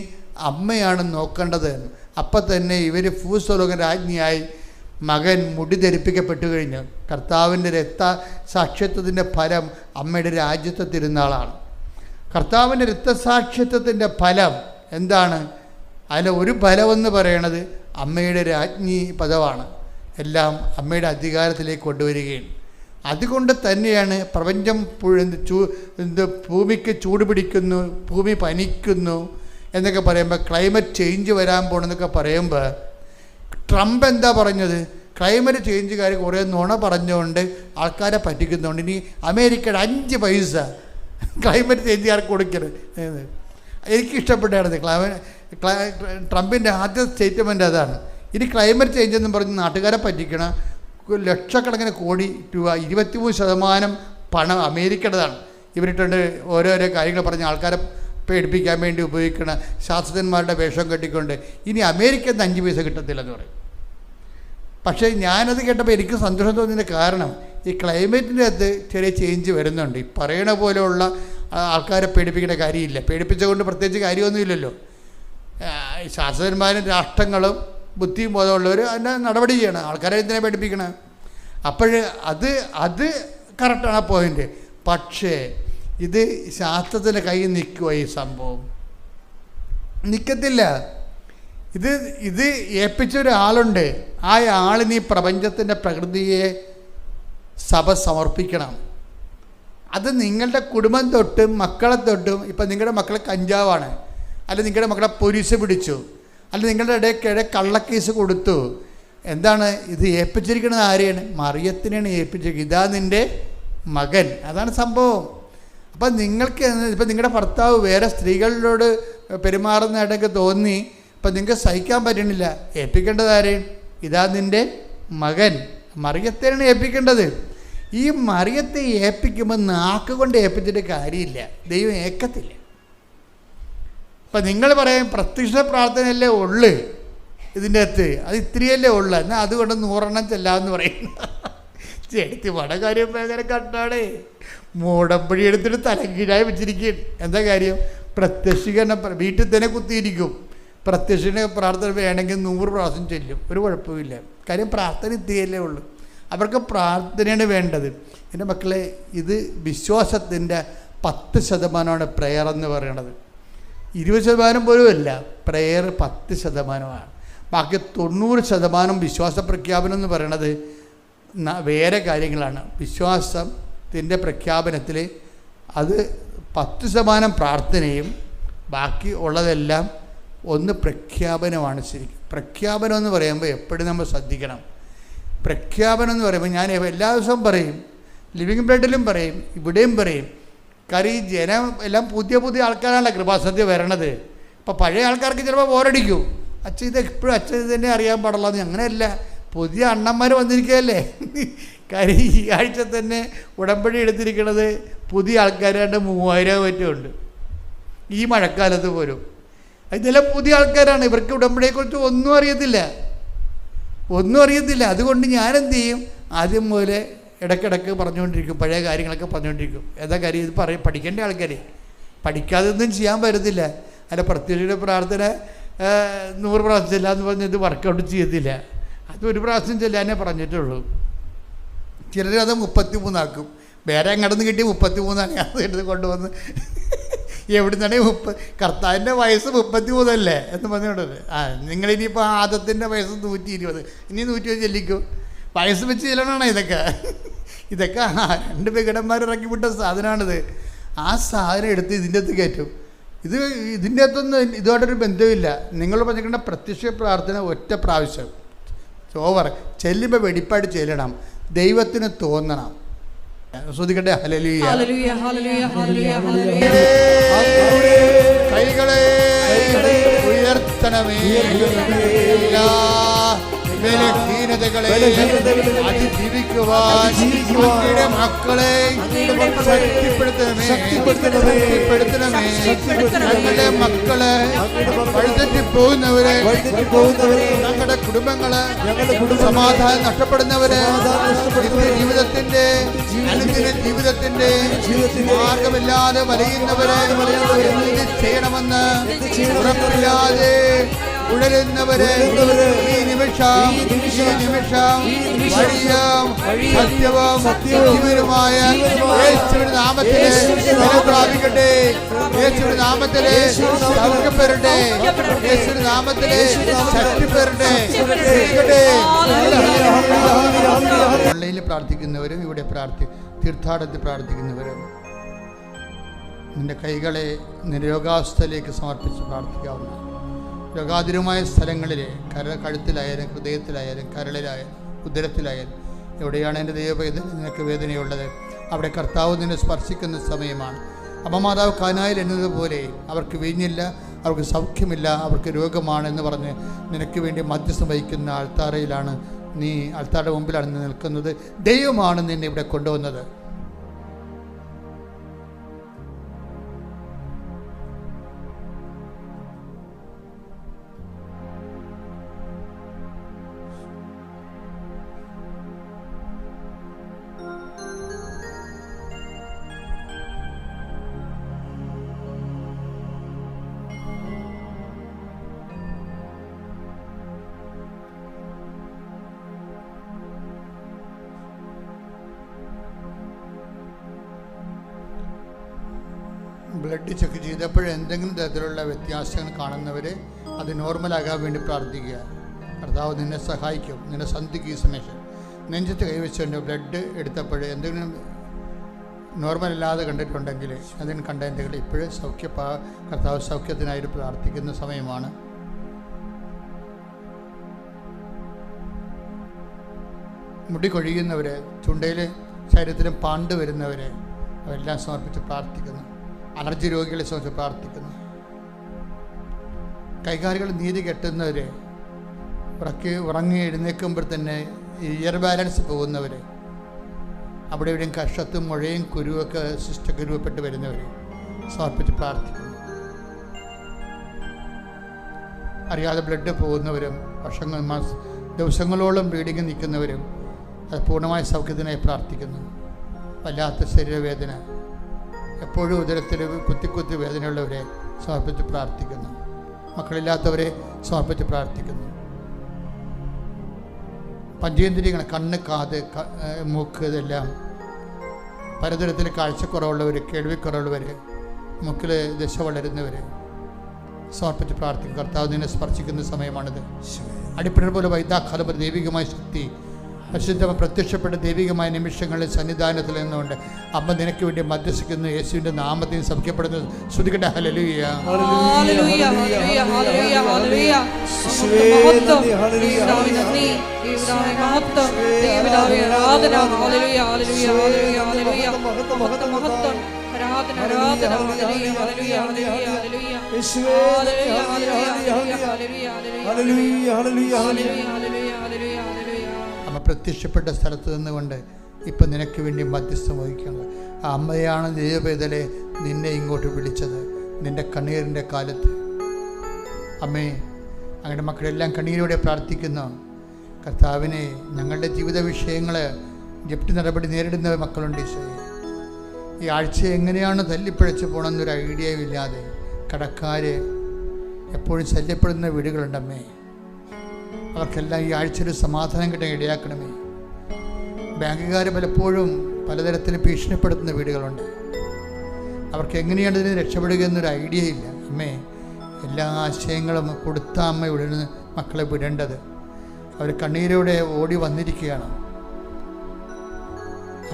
അമ്മയാണ് നോക്കേണ്ടത്. അപ്പം തന്നെ ഇവർ ഭൂസ്വലോക രാജ്ഞിയായി മകൻ മുടി ധരിപ്പിക്കപ്പെട്ടു കഴിഞ്ഞു. കർത്താവിൻ്റെ രക്തസാക്ഷിത്വത്തിൻ്റെ ഫലം അമ്മയുടെ രാജ്യത്തെ തിരുനാളാണ്. കർത്താവിൻ്റെ രക്തസാക്ഷിത്വത്തിൻ്റെ ഫലം എന്താണ്? അതിൽ ഒരു ഫലമെന്ന് പറയണത് അമ്മയുടെ രാജ്ഞി പദമാണ്. എല്ലാം അമ്മയുടെ അധികാരത്തിലേക്ക് കൊണ്ടുവരികയാണ്. അതുകൊണ്ട് തന്നെയാണ് പ്രപഞ്ചം ഭൂമിക്ക് ചൂട് പിടിക്കുന്നു, ഭൂമി പനിക്കുന്നു, എന്നൊക്കെ പറയുമ്പോൾ ക്ലൈമറ്റ് ചേഞ്ച് വരാൻ പോകണമെന്നൊക്കെ പറയുമ്പോൾ ട്രംപ് എന്താ പറഞ്ഞത്? ക്ലൈമറ്റ് ചേഞ്ചുകാർ കുറേ നുണ പറഞ്ഞുകൊണ്ട് ആൾക്കാരെ പറ്റിക്കുന്നുണ്ട്. ഇനി അമേരിക്കയുടെ 5 പൈസ ക്ലൈമറ്റ് ചേഞ്ചുകാർക്ക് കൊടുക്കരുത്. എനിക്കിഷ്ടപ്പെട്ടായിരുന്നു ട്രംപിൻ്റെ ആദ്യ സ്റ്റേറ്റ്മെൻറ്റ് അതാണ്. ഇനി ക്ലൈമറ്റ് ചേഞ്ച് എന്ന് പറഞ്ഞ് നാട്ടുകാരെ പറ്റിക്കണം. ലക്ഷക്കണക്കിന് കോടി രൂപ 23% പണം അമേരിക്കയുടേതാണ്. ഇവരിട്ടുണ്ട് ഓരോരോ കാര്യങ്ങൾ പറഞ്ഞ് ആൾക്കാരെ പേടിപ്പിക്കാൻ വേണ്ടി ഉപയോഗിക്കുന്ന ശാസ്ത്രജ്ഞന്മാരുടെ വേഷം കെട്ടിക്കൊണ്ട് ഇനി അമേരിക്കയിൽ നിന്ന് 5 പൈസ കിട്ടത്തില്ലെന്ന് പറയും. പക്ഷേ ഞാനത് കേട്ടപ്പോൾ എനിക്ക് സന്തോഷം തോന്നിയതിൻ്റെ കാരണം ഈ ക്ലൈമറ്റിൻ്റെ അകത്ത് ചെറിയ ചേഞ്ച് വരുന്നുണ്ട്. ഈ പറയണ പോലെയുള്ള ആൾക്കാരെ പേടിപ്പിക്കേണ്ട കാര്യമില്ല. പേടിപ്പിച്ചുകൊണ്ട് പ്രത്യേകിച്ച് കാര്യമൊന്നുമില്ലല്ലോ. ശാസ്ത്രജ്ഞന്മാരും രാഷ്ട്രങ്ങളും ബുദ്ധിയും ബോധമുള്ളവർ അതിൻ്റെ നടപടി ചെയ്യണം. ആൾക്കാരെ എന്തിനാ പേടിപ്പിക്കണം? അപ്പോൾ അത് കറക്റ്റാണ് ആ പോയിൻ്റ്. പക്ഷേ ഇത് ശാസ്ത്രത്തിൻ്റെ കയ്യിൽ നിൽക്കുമോ? ഈ സംഭവം നിൽക്കത്തില്ല. ഇത് ഏൽപ്പിച്ച ഒരാളുണ്ട്. ആ ആളിന് ഈ പ്രപഞ്ചത്തിൻ്റെ പ്രകൃതിയെ സഭ സമർപ്പിക്കണം. അത് നിങ്ങളുടെ കുടുംബം തൊട്ടും മക്കളെ തൊട്ടും. ഇപ്പം നിങ്ങളുടെ മക്കളെ കഞ്ചാവാണ്, അല്ലെങ്കിൽ നിങ്ങളുടെ മക്കളെ പോലീസ് പിടിച്ചു, അല്ലെങ്കിൽ നിങ്ങളുടെ ഇടയ്ക്കിടെ കള്ളക്കേസ് കൊടുത്തു. എന്താണ് ഇത് ഏൽപ്പിച്ചിരിക്കുന്നത്? ആരെയാണ്? മറിയത്തിനാണ് ഏൽപ്പിച്ചിരിക്കുന്നത്. ഇതാ നിൻ്റെ മകൻ. അതാണ് സംഭവം. അപ്പം നിങ്ങൾക്ക് ഇപ്പം നിങ്ങളുടെ ഭർത്താവ് വേറെ സ്ത്രീകളോട് പെരുമാറുന്നതായിട്ടൊക്കെ തോന്നി ഇപ്പം നിങ്ങൾക്ക് സഹിക്കാൻ പറ്റണില്ല. ഏൽപ്പിക്കേണ്ടത് ആരെയും? ഇതാ നിൻ്റെ മകൻ. മറിയത്തെയാണ് ഏൽപ്പിക്കേണ്ടത്. ഈ മറിയത്തെ ഏൽപ്പിക്കുമ്പോൾ നാക്ക് കൊണ്ട് ഏൽപ്പിച്ചിട്ട് കാര്യമില്ല. ദൈവം ഏക്കത്തില്ല. ഇപ്പം നിങ്ങൾ പറയും പ്രത്യക്ഷ പ്രാർത്ഥനയല്ലേ ഉള്ളു ഇതിൻ്റെ അകത്ത്, അത് ഇത്രയല്ലേ ഉള്ളു, എന്നാൽ അതുകൊണ്ട് 100 ചെല്ലാമെന്ന് പറയും. ചെടുത്തി പട കാര്യം ഭയങ്കര കട്ടാടേ. മൂടമ്പഴി എടുത്തിട്ട് തലകീഴായി വെച്ചിരിക്കും. എന്താ കാര്യം? പ്രത്യക്ഷീകരണം വീട്ടിൽ തന്നെ കുത്തിയിരിക്കും. പ്രത്യക്ഷ പ്രാർത്ഥന വേണമെങ്കിൽ 100 പ്രാവശ്യം ചെല്ലും, ഒരു കുഴപ്പമില്ല. കാര്യം പ്രാർത്ഥന ഇത്രയല്ലേ ഉള്ളൂ. അവർക്ക് പ്രാർത്ഥനയാണ് വേണ്ടത്. എൻ്റെ മക്കളെ, ഇത് വിശ്വാസത്തിൻ്റെ 10% പ്രെയർ എന്ന് പറയണത്. 20% പോലുമല്ല, പ്രെയർ 10%. ബാക്കി 90% വിശ്വാസ പ്രഖ്യാപനം എന്ന് പറയണത് വേറെ കാര്യങ്ങളാണ്. വിശ്വാസത്തിൻ്റെ പ്രഖ്യാപനത്തിൽ അത് 10% പ്രാർത്ഥനയും ബാക്കി ഉള്ളതെല്ലാം ഒന്ന് പ്രഖ്യാപനമാണ്. ശരിക്കും പ്രഖ്യാപനം എന്ന് പറയുമ്പോൾ എപ്പോഴും നമ്മൾ ശ്രദ്ധിക്കണം. പ്രഖ്യാപനം എന്ന് പറയുമ്പോൾ ഞാൻ എല്ലാ ദിവസവും പറയും, ലിവിങ് ബ്രെഡിലും പറയും, ഇവിടെയും പറയും. കാര്യം ഈ ജനം എല്ലാം പുതിയ ആൾക്കാരാണല്ലോ കൃപാസന്ധ്യ വരണത്. അപ്പോൾ പഴയ ആൾക്കാർക്ക് ചിലപ്പോൾ ബോറടിക്കും. അച്ഛൻ ഇത് എപ്പോഴും അച്ഛൻ ഇത് തന്നെ അറിയാൻ പാടുള്ളതെന്ന്. അങ്ങനെയല്ല, പുതിയ അണ്ണന്മാർ വന്നിരിക്കുകയല്ലേ. കാര്യം ഈ ആഴ്ച തന്നെ ഉടമ്പടി എടുത്തിരിക്കുന്നത് പുതിയ ആൾക്കാരായിട്ട് 3000 മറ്റുമുണ്ട് ഈ മഴക്കാലത്ത് പോലും. ഇതെല്ലാം പുതിയ ആൾക്കാരാണ്. ഇവർക്ക് ഉടമ്പടിയെക്കുറിച്ച് ഒന്നും അറിയത്തില്ല. അതുകൊണ്ട് ഞാനെന്ത് ചെയ്യും? ആദ്യം പോലെ ഇടയ്ക്കിടയ്ക്ക് പറഞ്ഞുകൊണ്ടിരിക്കും, പഴയ കാര്യങ്ങളൊക്കെ പറഞ്ഞുകൊണ്ടിരിക്കും. ഏതാ കാര്യം? ഇത് പഠിക്കേണ്ട ആൾക്കാർ പഠിക്കാതെ ഒന്നും ചെയ്യാൻ പറ്റത്തില്ല. അല്ല, പ്രത്യേകിച്ച് പ്രാർത്ഥന 100 പ്രാവശ്യം ചെല്ലാന്ന് പറഞ്ഞ് ഇത് വർക്കൗട്ട് ചെയ്യത്തില്ല. അത് 1 പ്രാവശ്യം ചെല്ലാനേ പറഞ്ഞിട്ടുള്ളൂ. ചിലരത് 33 ആക്കും. വേറെ അങ്ങോട്ടൊന്ന് കിട്ടി 33 അത് എടുത്ത് കൊണ്ടുവന്ന് എവിടുന്നാണേ കർത്താവിൻ്റെ വയസ്സ് 33 അല്ലേ എന്ന് പറഞ്ഞുകൊണ്ടത്. നിങ്ങളിനിയിപ്പോൾ ആദത്തിൻ്റെ വയസ്സ് 120, ഇനി 120 ചെല്ലിക്കും. വയസ്സ് വെച്ച് ചെല്ലണമാണ് ഇതൊക്കെ. 2 വികടന്മാർ ഇറക്കി വിട്ട സാധനമാണിത്. ആ സാധനം എടുത്ത് ഇതിൻ്റെ അകത്ത് കയറ്റും. ഇതിൻ്റെ അകത്തൊന്നും ഇതുമായിട്ടൊരു ബന്ധമില്ല. നിങ്ങൾ പറഞ്ഞിരിക്കേണ്ട പ്രത്യക്ഷ പ്രാർത്ഥന ഒറ്റ പ്രാവശ്യം ഓവർ ചെല്ലുമ്പോൾ വെടിപ്പായിട്ട് ചെല്ലണം. ദൈവത്തിന് തോന്നണം. ശ്രദ്ധിക്കട്ടെ. Hallelujah, hallelujah, hallelujah, hallelujah. കൈകളെ ഉയർത്തണമേ. ബലഹീനതകളെ അതിജീവിക്കുവാൻ അങ്ങയുടെ മക്കളെ ശക്തിപ്പെടുത്തണമേ. ഞങ്ങളുടെ മക്കളെ വഴിതെറ്റി പോകുന്നവരെ, ഞങ്ങളുടെ കുടുംബങ്ങളെ സമാധാനം നഷ്ടപ്പെടുന്നവരെ, ജീവിതത്തിന്റെ അനുദിന ജീവിതത്തിന്റെ മാർഗമില്ലാതെ വലയുന്നവരെ ചെയ്യണമെന്ന് ഉറപ്പില്ലാതെ ഉഴലുന്നവരെ ഈ നിമിഷം വഴിയും സത്യവും ജീവനുമായ യേശുവിന്റെ നാമത്തിലെ പ്രാപിക്കട്ടെ. യേശുവിന്റെ നാമത്തിലെ സൗഖ്യപ്പെടട്ടെ. യേശുവിന്റെ നാമത്തിലെ ശക്തിപ്പെടട്ടെ. ഓൺലൈനിൽ പ്രാർത്ഥിക്കുന്നവരും ഇവിടെ തീർത്ഥാടനത്തിൽ പ്രാർത്ഥിക്കുന്നവരും നിൻ്റെ കൈകളെ നിരോഗാവസ്ഥയിലേക്ക് സമർപ്പിച്ച് പ്രാർത്ഥിക്കാവുന്ന രോഗാതുരമായ സ്ഥലങ്ങളിൽ കഴുത്തിലായാലും ഹൃദയത്തിലായാലും കരളിലായാലും ഉദരത്തിലായാലും എവിടെയാണ് എൻ്റെ ദൈവവേദന നിനക്ക് വേദനയുള്ളത് അവിടെ കർത്താവ് നിന്നെ സ്പർശിക്കുന്ന സമയമാണ്. അമ്മമാതാവ് കാനായിൽ എന്നതുപോലെ അവർക്ക് വീഞ്ഞില്ല, അവർക്ക് സൗഖ്യമില്ല, അവർക്ക് രോഗമാണെന്ന് പറഞ്ഞ് നിനക്ക് വേണ്ടി മധ്യസ്ഥം വഹിക്കുന്ന ആൾത്താരയിലാണ് നീ, ആൾത്താരുടെ മുമ്പിലാണ് നീ നിൽക്കുന്നത്. ദൈവമാണ് നിന്നെ ഇവിടെ കൊണ്ടുവന്നത്. ബ്ലഡ് ചെക്ക് ചെയ്തപ്പോൾ എന്തെങ്കിലും തരത്തിലുള്ള വ്യത്യാസങ്ങൾ കാണുന്നവരെ അത് നോർമലാകാൻ വേണ്ടി പ്രാർത്ഥിക്കുക. കർത്താവ് നിന്നെ സഹായിക്കും. നിന്നെ സന്ധിക്ക് ഈ സമയം നെഞ്ചത്ത് കൈവച്ചുകൊണ്ട് ബ്ലഡ് എടുത്തപ്പോൾ എന്തെങ്കിലും നോർമൽ അല്ലാതെ കണ്ടിട്ടുണ്ടെങ്കിൽ അതിന് കണ്ടെങ്കിൽ ഇപ്പോഴും കർത്താവ് സൗഖ്യത്തിനായിട്ട് പ്രാർത്ഥിക്കുന്ന സമയമാണ്. മുടി കൊഴിയുന്നവരെ, ചുണ്ടയിൽ ശരീരത്തിലും പാണ്ട് വരുന്നവരെ അതെല്ലാം സമർപ്പിച്ച് പ്രാർത്ഥിക്കുന്നു. അലർജി രോഗികളെ സംബന്ധിച്ച് പ്രാർത്ഥിക്കുന്നു. കൈകാലുകൾ നീതി കെട്ടുന്നവരെ, ഉറങ്ങി എഴുന്നേൽക്കുമ്പോൾ തന്നെ ഇയർ ബാലൻസ് പോകുന്നവരെ, അവിടെ ഇവിടെയും കഷത്തും മുഴയും കുരുവൊക്കെ രൂപപ്പെട്ട് വരുന്നവരെ സമർപ്പിച്ച് പ്രാർത്ഥിക്കുന്നു. അറിയാതെ ബ്ലഡ് പോകുന്നവരും ദിവസങ്ങളോളം ബ്ലീഡിങ് നിൽക്കുന്നവരും അത് പൂർണ്ണമായ സൗഖ്യത്തിനായി പ്രാർത്ഥിക്കുന്നു. വല്ലാത്ത ശരീരവേദന, എപ്പോഴും ഉദരത്തിൽ കുത്തി വേദനയുള്ളവരെ സമർപ്പിച്ച് പ്രാർത്ഥിക്കുന്നു. മക്കളില്ലാത്തവരെ സമർപ്പിച്ച് പ്രാർത്ഥിക്കുന്നു. പഞ്ചേന്ദ്രിയങ്ങൾ, കണ്ണ്, കാത്, മൂക്ക്, ഇതെല്ലാം പലതരത്തിൽ കാഴ്ചക്കുറവുള്ളവർ, കേൾവിക്കുറവുള്ളവർ, മൂക്കിൽ ദശ വളരുന്നവർ സമർപ്പിച്ച് പ്രാർത്ഥിക്കും. കർത്താവ് നിന്നെ സ്പർശിക്കുന്ന സമയമാണിത്. അടിപ്പിണർ പോലെ വൈദ്യാഘാതം ദൈവികമായ ശക്തി പരിശുദ്ധ പ്രത്യക്ഷപ്പെട്ട ദൈവികമായ നിമിഷങ്ങളിൽ സന്നിധാനത്തിൽ നിന്നുകൊണ്ട് അമ്മ നിനക്ക് വേണ്ടി മധ്യസ്ഥിക്കുന്നു. യേശുവിൻ്റെ നാമത്തിൽ സൗഖ്യപ്പെടുന്നത് ശ്രുതികട്ടെ. Hallelujah, hallelujah, hallelujah, hallelujah, hallelujah. അമ്മ പ്രത്യക്ഷപ്പെട്ട സ്ഥലത്ത് നിന്നുകൊണ്ട് ഇപ്പം നിനക്ക് വേണ്ടി മധ്യസ്ഥം വഹിക്കുന്നത്. ആ അമ്മയാണ് ദൈവവേദലെ നിന്നെ ഇങ്ങോട്ട് വിളിച്ചത് നിൻ്റെ കണ്ണീരിൻ്റെ കാലത്ത്. അമ്മേ, അങ്ങനെ മക്കളെല്ലാം കണ്ണീരോടെ പ്രാർത്ഥിക്കുന്നു. കർത്താവിനെ, ഞങ്ങളുടെ ജീവിത വിഷയങ്ങൾ ജപ്തി നടപടി നേരിടുന്ന മക്കളുണ്ട്. ഈശോയെ, ഈ ആഴ്ച എങ്ങനെയാണ് തല്ലിപ്പിഴച്ച് പോകണമെന്നൊരു ഐഡിയയും ഇല്ലാതെ കടക്കാർ എപ്പോഴും ശല്യപ്പെടുന്ന വീടുകളുണ്ടമ്മേ. അവർക്കെല്ലാം ഈ ആഴ്ചയിൽ സമാധാനം കിട്ടാൻ ഇടയാക്കണമേ. ബാങ്കുകാർ പലപ്പോഴും പലതരത്തിൽ ഭീഷണിപ്പെടുത്തുന്ന വീടുകളുണ്ട്. അവർക്ക് എങ്ങനെയാണ് ഇതിന് രക്ഷപ്പെടുക എന്നൊരു ഐഡിയ ഇല്ല. അമ്മേ, എല്ലാ ആശയങ്ങളും കൊടുത്ത അമ്മ ഇവിടെ നിന്ന് മക്കളെ വിടേണ്ടത്. അവർ കണ്ണീരോടെ ഓടി വന്നിരിക്കുകയാണ്.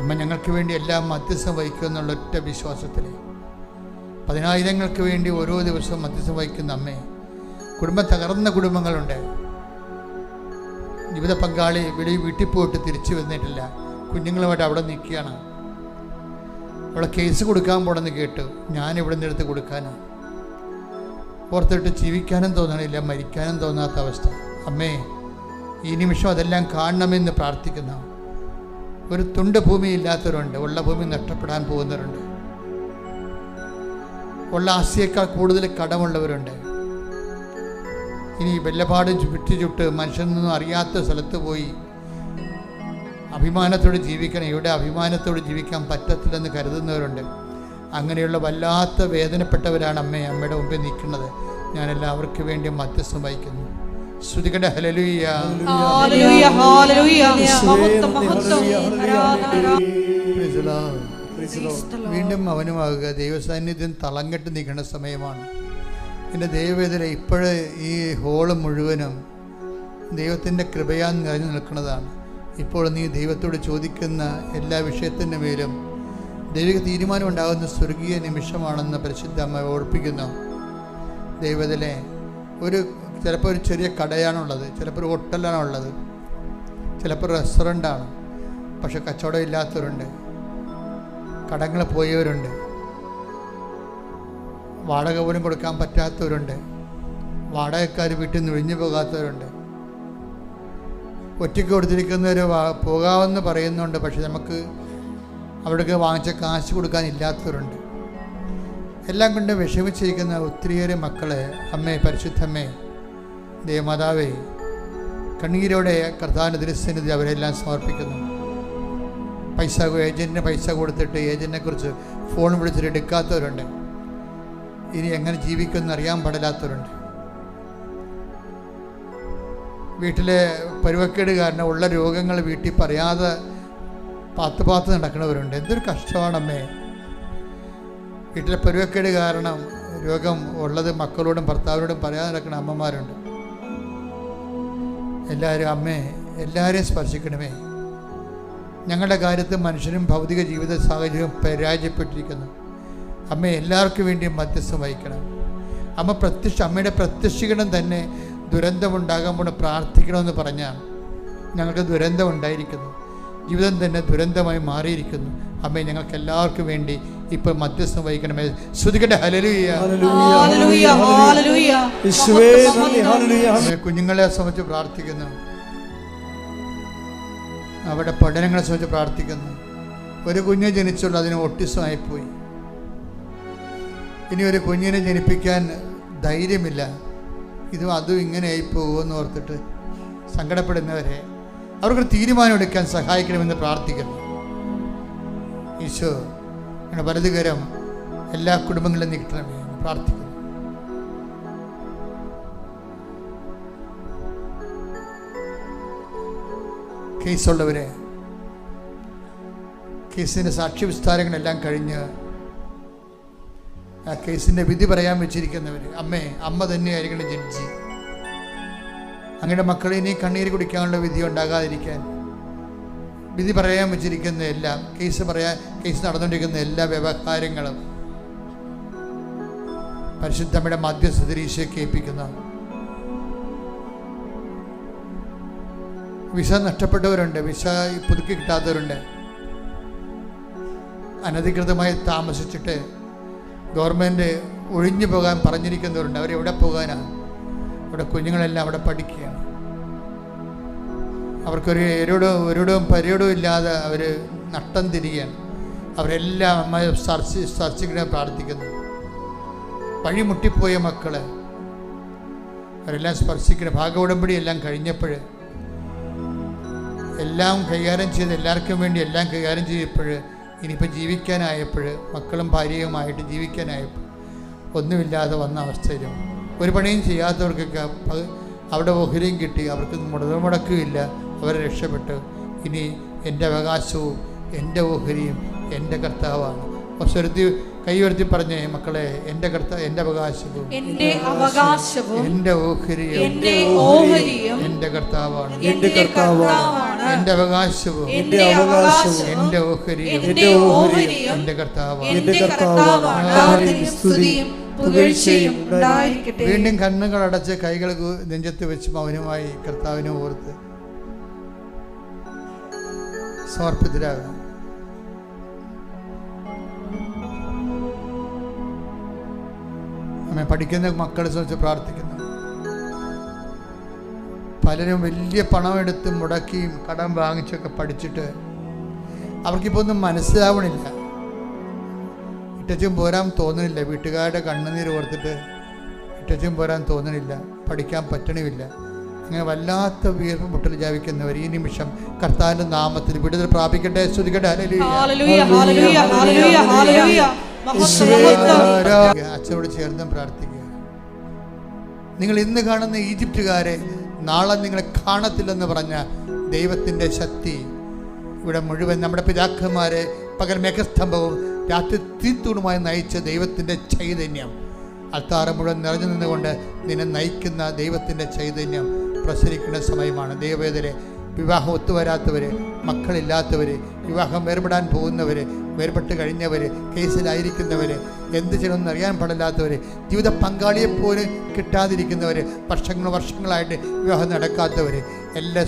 അമ്മ ഞങ്ങൾക്ക് വേണ്ടി എല്ലാം മധ്യസ്ഥം വഹിക്കുക എന്നുള്ള ഒറ്റ വിശ്വാസത്തിൽ 10,000-ങ്ങൾക്ക് വേണ്ടി ഓരോ ദിവസവും മധ്യസ്ഥം വഹിക്കുന്ന അമ്മേ. കുടുംബം തകർന്ന കുടുംബങ്ങളുണ്ട്. ജീവിത പങ്കാളി വീട്ടിൽ പോയിട്ട് തിരിച്ചു വന്നിട്ടില്ല. കുഞ്ഞുങ്ങളുമായിട്ട് അവിടെ നിൽക്കുകയാണ്. അവളെ കേസ് കൊടുക്കാൻ പോണെന്ന് കേട്ടു. ഞാനിവിടെ നിന്ന് എടുത്ത് കൊടുക്കാനാണ് ഓർത്തിട്ട് ജീവിക്കാനും തോന്നണില്ല, മരിക്കാനും തോന്നാത്ത അവസ്ഥ. അമ്മേ, ഈ നിമിഷം അതെല്ലാം കാണണമെന്ന് പ്രാർത്ഥിക്കുന്നു. ഒരു തുണ്ട് ഭൂമി ഇല്ലാത്തവരുണ്ട്, ഉള്ള ഭൂമി നഷ്ടപ്പെടാൻ പോകുന്നവരുണ്ട്, ഉള്ള ആസ്തിയേക്കാൾ കൂടുതൽ കടമുള്ളവരുണ്ട്. ഇനി വെല്ലപാടും ചുട്ട് മനുഷ്യനൊന്നും അറിയാത്ത സ്ഥലത്ത് പോയി അഭിമാനത്തോടെ ജീവിക്കണം. ഇവിടെ അഭിമാനത്തോടെ ജീവിക്കാൻ പറ്റത്തില്ലെന്ന് കരുതുന്നവരുണ്ട്. അങ്ങനെയുള്ള വല്ലാത്ത വേദനപ്പെട്ടവരാണ് അമ്മയുടെ മുമ്പിൽ നിൽക്കുന്നത്. ഞാൻ എല്ലാവർക്കും വേണ്ടി മധ്യസ്ഥം വഹിക്കുന്നു. ശ്രുതികട ഹല്ലേലൂയ, ഹല്ലേലൂയ, ഹല്ലേലൂയ. വീണ്ടും അവനുമാകുക. ദൈവസാന്നിധ്യം തളം കെട്ട് നിൽക്കേണ്ട സമയമാണ്. എൻ്റെ ദൈവവേദന ഇപ്പോഴ് ഈ ഹോള് മുഴുവനും ദൈവത്തിൻ്റെ കൃപയാൽ നിറഞ്ഞു നിൽക്കുന്നതാണ്. ഇപ്പോൾ നീ ദൈവത്തോട് ചോദിക്കുന്ന എല്ലാ വിഷയത്തിൻ്റെ മേലും ദൈവിക തീരുമാനം ഉണ്ടാകുന്ന സ്വർഗീയ നിമിഷമാണെന്ന് പരിശുദ്ധ അമ്മ ഓർപ്പിക്കുന്നു. ദൈവത്തിലെ ചിലപ്പോൾ ഒരു ചെറിയ കടയാണുള്ളത്, ചിലപ്പോൾ ഒരു ഹോട്ടലാണുള്ളത്, ചിലപ്പോൾ റെസ്റ്റോറൻ്റാണ്. പക്ഷെ കച്ചവടം ഇല്ലാത്തവരുണ്ട്, കടങ്ങൾ പോയവരുണ്ട്, വാടക പോലും കൊടുക്കാൻ പറ്റാത്തവരുണ്ട്, വാടകക്കാർ വീട്ടിൽ നിന്ന് ഒഴിഞ്ഞു പോകാത്തവരുണ്ട്, ഒറ്റയ്ക്ക് കൊടുത്തിരിക്കുന്നവർ പോകാമെന്ന് പറയുന്നുണ്ട്. പക്ഷെ നമുക്ക് അവിടേക്ക് വാങ്ങിച്ച കാശ് കൊടുക്കാനില്ലാത്തവരുണ്ട്. എല്ലാം കൊണ്ട് വിഷമിച്ചിരിക്കുന്ന ഒത്തിരിയേറെ മക്കളെ അമ്മേ, പരിശുദ്ധമ്മേ, ദേവമാതാവേ, കണ്ണീരോടെ കർത്താവിൻ്റെ തിരുസന്നിധി അവരെല്ലാം സമർപ്പിക്കുന്നു. ഏജൻറ്റിന് പൈസ കൊടുത്തിട്ട് ഏജൻറ്റിനെ കുറിച്ച് ഫോൺ വിളിച്ചിട്ട് എടുക്കാത്തവരുണ്ട്. ഇനി എങ്ങനെ ജീവിക്കുമെന്ന് അറിയാൻ പാടില്ലാത്തവരുണ്ട്. വീട്ടിലെ പരുവക്കേട് കാരണം ഉള്ള രോഗങ്ങൾ വീട്ടിൽ പറയാതെ പാത്ത് നടക്കുന്നവരുണ്ട്. എന്തൊരു കഷ്ടമാണമ്മേ. വീട്ടിലെ പരുവക്കേട് കാരണം രോഗം ഉള്ളത് മക്കളോടും ഭർത്താവിനോടും പറയാതെ നടക്കുന്ന അമ്മമാരുണ്ട്. എല്ലാവരും അമ്മേ, എല്ലാവരെയും സ്പർശിക്കണമേ. ഞങ്ങളുടെ കാര്യത്തിൽ മനുഷ്യനും ഭൗതിക ജീവിത സാഹചര്യവും പരാജയപ്പെട്ടിരിക്കുന്നു. അമ്മ എല്ലാവർക്കും വേണ്ടി മധ്യസ്ഥം വഹിക്കണം. അമ്മയുടെ പ്രത്യക്ഷീകരണം തന്നെ ദുരന്തമുണ്ടാകുമ്പോൾ പ്രാർത്ഥിക്കണമെന്ന് പറഞ്ഞാൽ ഞങ്ങൾക്ക് ദുരന്തം ഉണ്ടായിരിക്കുന്നു. ജീവിതം തന്നെ ദുരന്തമായി മാറിയിരിക്കുന്നു. അമ്മേ, ഞങ്ങൾക്ക് എല്ലാവർക്കും വേണ്ടി ഇപ്പോൾ മധ്യസ്ഥം വഹിക്കണമേ. ശ്രുതികട്ടെ ഹല്ലേലൂയ. കുഞ്ഞുങ്ങളെ സംബന്ധിച്ച് പ്രാർത്ഥിക്കുന്നു, അവിടെ പഠനങ്ങളെ സംബന്ധിച്ച് പ്രാർത്ഥിക്കുന്നു. ഒരു കുഞ്ഞ് ജനിച്ചുള്ളൂ, അതിന് ഓട്ടിസമായിപ്പോയി. ഇനി ഒരു കുഞ്ഞിനെ ജനിപ്പിക്കാൻ ധൈര്യമില്ല. അതും ഇങ്ങനെ ആയിപ്പോകുമെന്ന് ഓർത്തിട്ട് സങ്കടപ്പെടുന്നവരെ അവർക്ക് തീരുമാനമെടുക്കാൻ സഹായിക്കണമെന്ന് പ്രാർത്ഥിക്കുന്നു. ഈശോ ഞങ്ങളുടെ വലതുകരം എല്ലാ കുടുംബങ്ങളിലും നീട്ടണമേ എന്ന് പ്രാർത്ഥിക്കുന്നു. കേസുള്ളവരെ, കേസിൻ്റെ സാക്ഷി വിസ്താരങ്ങളെല്ലാം കഴിഞ്ഞ് ആ കേസിൻ്റെ വിധി പറയാൻ വെച്ചിരിക്കുന്നവർ, അമ്മ തന്നെയായിരിക്കണം ജഡ്ജി. അങ്ങയുടെ മക്കളെ ഇനി കണ്ണീര് കുടിക്കാനുള്ള വിധി ഉണ്ടാകാതിരിക്കാൻ വിധി പറയാൻ വെച്ചിരിക്കുന്ന എല്ലാം, കേസ് നടന്നുകൊണ്ടിരിക്കുന്ന എല്ലാ വ്യവഹാരങ്ങളും പരിശുദ്ധമ്മയുടെ മധ്യസ്ഥതയിൽ ഈശോയ്ക്ക് ഏൽപ്പിക്കുന്നു. വിസ നഷ്ടപ്പെട്ടവരുണ്ട്, വിസ പുതുക്കി കിട്ടാത്തവരുണ്ട്, അനധികൃതമായി താമസിച്ചിട്ട് ഗവൺമെൻറ് ഒഴിഞ്ഞു പോകാൻ പറഞ്ഞിരിക്കുന്നവരുണ്ട്. അവരെവിടെ പോകാനാണ്? അവിടെ കുഞ്ഞുങ്ങളെല്ലാം അവിടെ പഠിക്കുകയാണ്. അവർക്കൊരു ഒരിടവും പരിടവും ഇല്ലാതെ അവർ നട്ടം തിരികെയാണ്. അവരെല്ലാം അമ്മ സ്പർശിക്കാൻ പ്രാർത്ഥിക്കുന്നു. വഴിമുട്ടിപ്പോയ മക്കള് അവരെല്ലാം സ്പർശിക്കണം. ഭാഗോടമ്പടി എല്ലാം കഴിഞ്ഞപ്പോൾ എല്ലാം കൈകാര്യം ചെയ്ത് എല്ലാവർക്കും വേണ്ടി എല്ലാം കൈകാര്യം ചെയ്തപ്പോൾ ഇനിയിപ്പോൾ ജീവിക്കാനായപ്പോൾ മക്കളും ഭാര്യയുമായിട്ട് ജീവിക്കാനായപ്പോൾ ഒന്നുമില്ലാതെ വന്ന അവസ്ഥയിലും ഒരു പണിയും ചെയ്യാത്തവർക്കൊക്കെ അവിടെ ഓഹരിയും കിട്ടി. അവർക്ക് മുടക്കുമില്ല, അവരെ രക്ഷപ്പെട്ടു. ഇനി എൻ്റെ അവകാശവും എൻ്റെ ഓഹരിയും എൻ്റെ കർത്താവാണ്. കൈ ഉയർത്തി പറഞ്ഞേ മക്കളെ, എൻ്റെ അവകാശവും എൻ്റെ ഓഹരിയും എൻ്റെ കർത്താവാണ്. എൻ്റെ അവകാശവും എൻ്റെ ഓഹരിയും എൻ്റെ കർത്താവാണ്. വീണ്ടും കണ്ണുകൾ അടച്ച് കൈകൾ നെഞ്ചത്ത് വെച്ച് മൗനമായി കർത്താവിനെ ഓർത്ത് സമർപ്പിതരാകാം. നമ്മെ പഠിക്കുന്ന മക്കളെ സംബന്ധിച്ച് പ്രാർത്ഥിക്കുന്നു. പലരും വലിയ പണമെടുത്ത് മുടക്കിയും കടം വാങ്ങിച്ചൊക്കെ പഠിച്ചിട്ട് അവർക്കിപ്പോൾ ഒന്നും മനസ്സിലാവണില്ല. ഇട്ടച്ചും പോരാൻ തോന്നണില്ല. വീട്ടുകാരുടെ കണ്ണുനീര് ഓർത്തിട്ട് ഇട്ടച്ചും പോരാൻ തോന്നണില്ല, പഠിക്കാൻ പറ്റണമില്ല. അങ്ങനെ വല്ലാത്ത വീർപ്പ് മുട്ടൽ ജാപിക്കുന്നവർ ഈ നിമിഷം കർത്താവിന്റെ നാമത്തിൽ വിടുതൽ പ്രാപിക്കട്ടെ. സ്തുതിക്കട്ടെ. അച്ഛനോട് ചേർന്നും പ്രാർത്ഥിക്കുക. നിങ്ങൾ ഇന്ന് കാണുന്ന ഈജിപ്തുകാരെ നാളെ നിങ്ങളെ കാണത്തില്ലെന്ന് പറഞ്ഞ ദൈവത്തിൻ്റെ ശക്തി ഇവിടെ മുഴുവൻ നമ്മുടെ പിതാക്കന്മാരെ പകൽ മേഘസ്തംഭവും രാത്രി തീത്തൂണുമായി നയിച്ച ദൈവത്തിൻ്റെ ചൈതന്യം അൾത്താറ് മുഴുവൻ നിറഞ്ഞു നിന്നുകൊണ്ട് നിന്നെ നയിക്കുന്ന ദൈവത്തിൻ്റെ ചൈതന്യം പ്രസരിക്കുന്ന സമയമാണ്. ദൈവവേദരെ വിവാഹം ഒത്തുവരാത്തവർ, മക്കളില്ലാത്തവർ, വിവാഹം വേർപെടാൻ പോകുന്നവർ, വേർപെട്ട് കഴിഞ്ഞവർ, കേസിലായിരിക്കുന്നവർ, എന്ത് ചെയ്യണമെന്ന് അറിയാൻ പാടില്ലാത്തവർ, ജീവിത പങ്കാളിയെപ്പോലും കിട്ടാതിരിക്കുന്നവർ, വർഷങ്ങളായിട്ട് വിവാഹം നടക്കാത്തവർ, എല്ലാ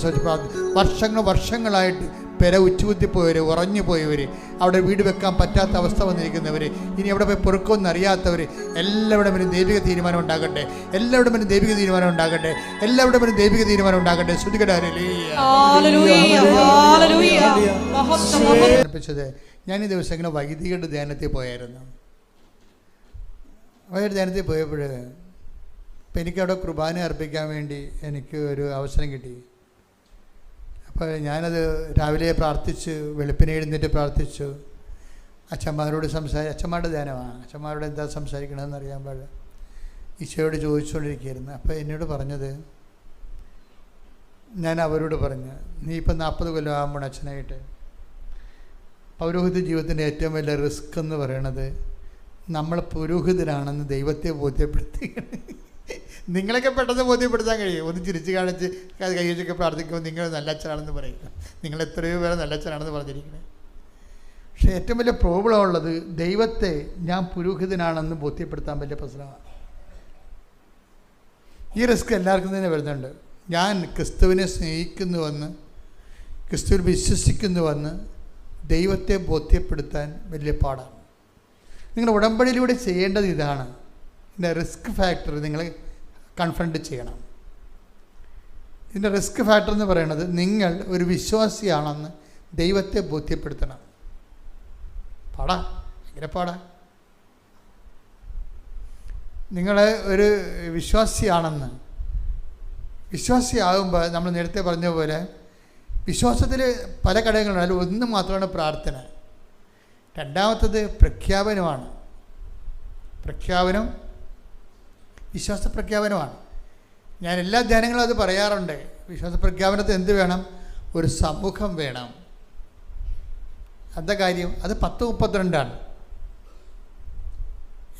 വർഷങ്ങളായിട്ട് പെര ഉച്ചുകുത്തിപ്പോയവർ, ഉറഞ്ഞു പോയവർ, അവിടെ വീട് വെക്കാൻ പറ്റാത്ത അവസ്ഥ വന്നിരിക്കുന്നവർ, ഇനി അവിടെ പോയി പൊറുക്കുമെന്ന് അറിയാത്തവർ, എല്ലാവരുടെ മേലും ദൈവിക തീരുമാനം ഉണ്ടാകട്ടെ, എല്ലാവരുടെ മേലും ദൈവിക തീരുമാനം ഉണ്ടാകട്ടെ, എല്ലാവരുടെ മേലും ദൈവിക തീരുമാനം ഉണ്ടാകട്ടെ. ഞാൻ ഈ ദിവസം ഇങ്ങനെ വൈദികരുടെ ധ്യാനത്തിൽ പോയായിരുന്നു. ധ്യാനത്തിൽ പോയപ്പോൾ ഇപ്പം എനിക്കവിടെ കുർബാന അർപ്പിക്കാൻ വേണ്ടി എനിക്ക് ഒരു അവസരം കിട്ടി. അപ്പോൾ ഞാനത് രാവിലെ പ്രാർത്ഥിച്ചു, വെളുപ്പിനെ എഴുന്നേറ്റ് പ്രാർത്ഥിച്ചു, അച്ഛന്മാരോട് അച്ഛന്മാരുടെ ധ്യാനമാണ്, അച്ഛന്മാരോട് എന്താ സംസാരിക്കണമെന്ന് അറിയാൻ പാടില്ല, ഈശോയോട് ചോദിച്ചുകൊണ്ടിരിക്കുകയായിരുന്നു. അപ്പോൾ എന്നോട് പറഞ്ഞത്, ഞാൻ അവരോട് പറഞ്ഞു, നീ ഇപ്പം 40 കൊല്ലം ആകുമ്പോൾ അച്ഛനായിട്ട്, പൗരോഹിത്യ ജീവിതത്തിൻ്റെ ഏറ്റവും വലിയ റിസ്ക് എന്ന് പറയണത് നമ്മൾ പുരോഹിതനാണെന്ന് ദൈവത്തെ ബോധ്യപ്പെടുത്തുകയാണ്. നിങ്ങളൊക്കെ പെട്ടെന്ന് ബോധ്യപ്പെടുത്താൻ കഴിയും. ഒന്ന് ചിരിച്ച് കാണിച്ച് കൈവച്ചൊക്കെ പ്രാർത്ഥിക്കുമ്പോൾ നിങ്ങൾ നല്ല അച്ഛനാണെന്ന് പറയും. നിങ്ങൾ എത്രയോ പേരെ നല്ല അച്ഛനാണെന്ന് പറഞ്ഞിരിക്കുന്നത്. പക്ഷേ ഏറ്റവും വലിയ പ്രോബ്ലം ഉള്ളത് ദൈവത്തെ ഞാൻ പുരോഹിതനാണെന്ന് ബോധ്യപ്പെടുത്താൻ വലിയ പ്രശ്നമാണ്. ഈ റിസ്ക് എല്ലാവർക്കും തന്നെ വരുന്നുണ്ട്. ഞാൻ ക്രിസ്തുവിനെ സ്നേഹിക്കുന്നുവെന്ന്, ക്രിസ്തുവിൽ വിശ്വസിക്കുന്നുവെന്ന് ദൈവത്തെ ബോധ്യപ്പെടുത്താൻ വലിയ പാടാണ്. നിങ്ങൾ ഉടമ്പടിയിലൂടെ ചെയ്യേണ്ടത് ഇതാണ്. ഇതിൻ്റെ റിസ്ക് ഫാക്ടർ നിങ്ങൾ കൺഫ്രണ്ട് ചെയ്യണം. ഇതിൻ്റെ റിസ്ക് ഫാക്ടർ എന്ന് പറയുന്നത് നിങ്ങൾ ഒരു വിശ്വാസിയാണെന്ന് ദൈവത്തെ ബോധ്യപ്പെടുത്തണം. പാടാ, ഭയങ്കര പാടാ. നിങ്ങൾ ഒരു വിശ്വാസിയാകുമ്പോൾ നമ്മൾ നേരത്തെ പറഞ്ഞ പോലെ വിശ്വാസത്തിൽ പല ഘടകങ്ങളുണ്ട്. അതിൽ ഒന്ന് മാത്രമാണ് പ്രാർത്ഥന. രണ്ടാമത്തത് പ്രഖ്യാപനമാണ്. വിശ്വാസ പ്രഖ്യാപനമാണ്. ഞാൻ എല്ലാ ധ്യാനങ്ങളും അത് പറയാറുണ്ട്. വിശ്വാസ പ്രഖ്യാപനത്തിൽ എന്ത് വേണം? ഒരു സമൂഹം വേണം. എന്താ കാര്യം? അത് 10:32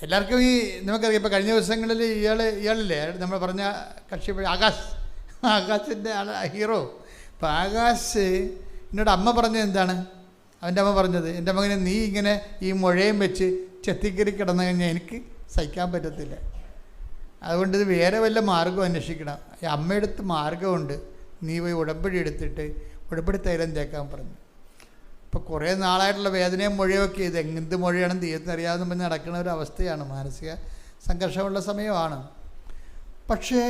എല്ലാവർക്കും നമുക്കറിയാം. ഇപ്പോൾ കഴിഞ്ഞ ദിവസങ്ങളിൽ ഇയാളില്ലേ നമ്മൾ പറഞ്ഞ കക്ഷി ആകാശിൻ്റെ ഹീറോ. അപ്പോൾ ആകാശ് എന്നോട് അമ്മ പറഞ്ഞത് എന്താണ്? അവൻ്റെ അമ്മ പറഞ്ഞത്, എൻ്റെ മകനെ നീ ഇങ്ങനെ ഈ മുഴയും വെച്ച് ചെത്തിക്കറി കിടന്നു കഴിഞ്ഞാൽ എനിക്ക് സഹിക്കാൻ പറ്റത്തില്ല. അതുകൊണ്ട് ഇത് വേറെ വല്ല മാർഗം അന്വേഷിക്കണം. ഈ അമ്മയെടുത്ത് മാർഗമുണ്ട്, നീ പോയി ഉടമ്പടി എടുത്തിട്ട് ഉടമ്പടി തൈലം തേക്കാൻ പറഞ്ഞു. ഇപ്പോൾ കുറേ നാളായിട്ടുള്ള വേദനയും മൊഴിയൊക്കെ ഇത് എന്ത് മൊഴിയാണെന്ന് ദൈവത്തിന് അറിയാവുന്ന പറഞ്ഞ് നടക്കുന്ന ഒരു അവസ്ഥയാണ്. മാനസിക സംഘർഷമുള്ള സമയമാണ്. പക്ഷേ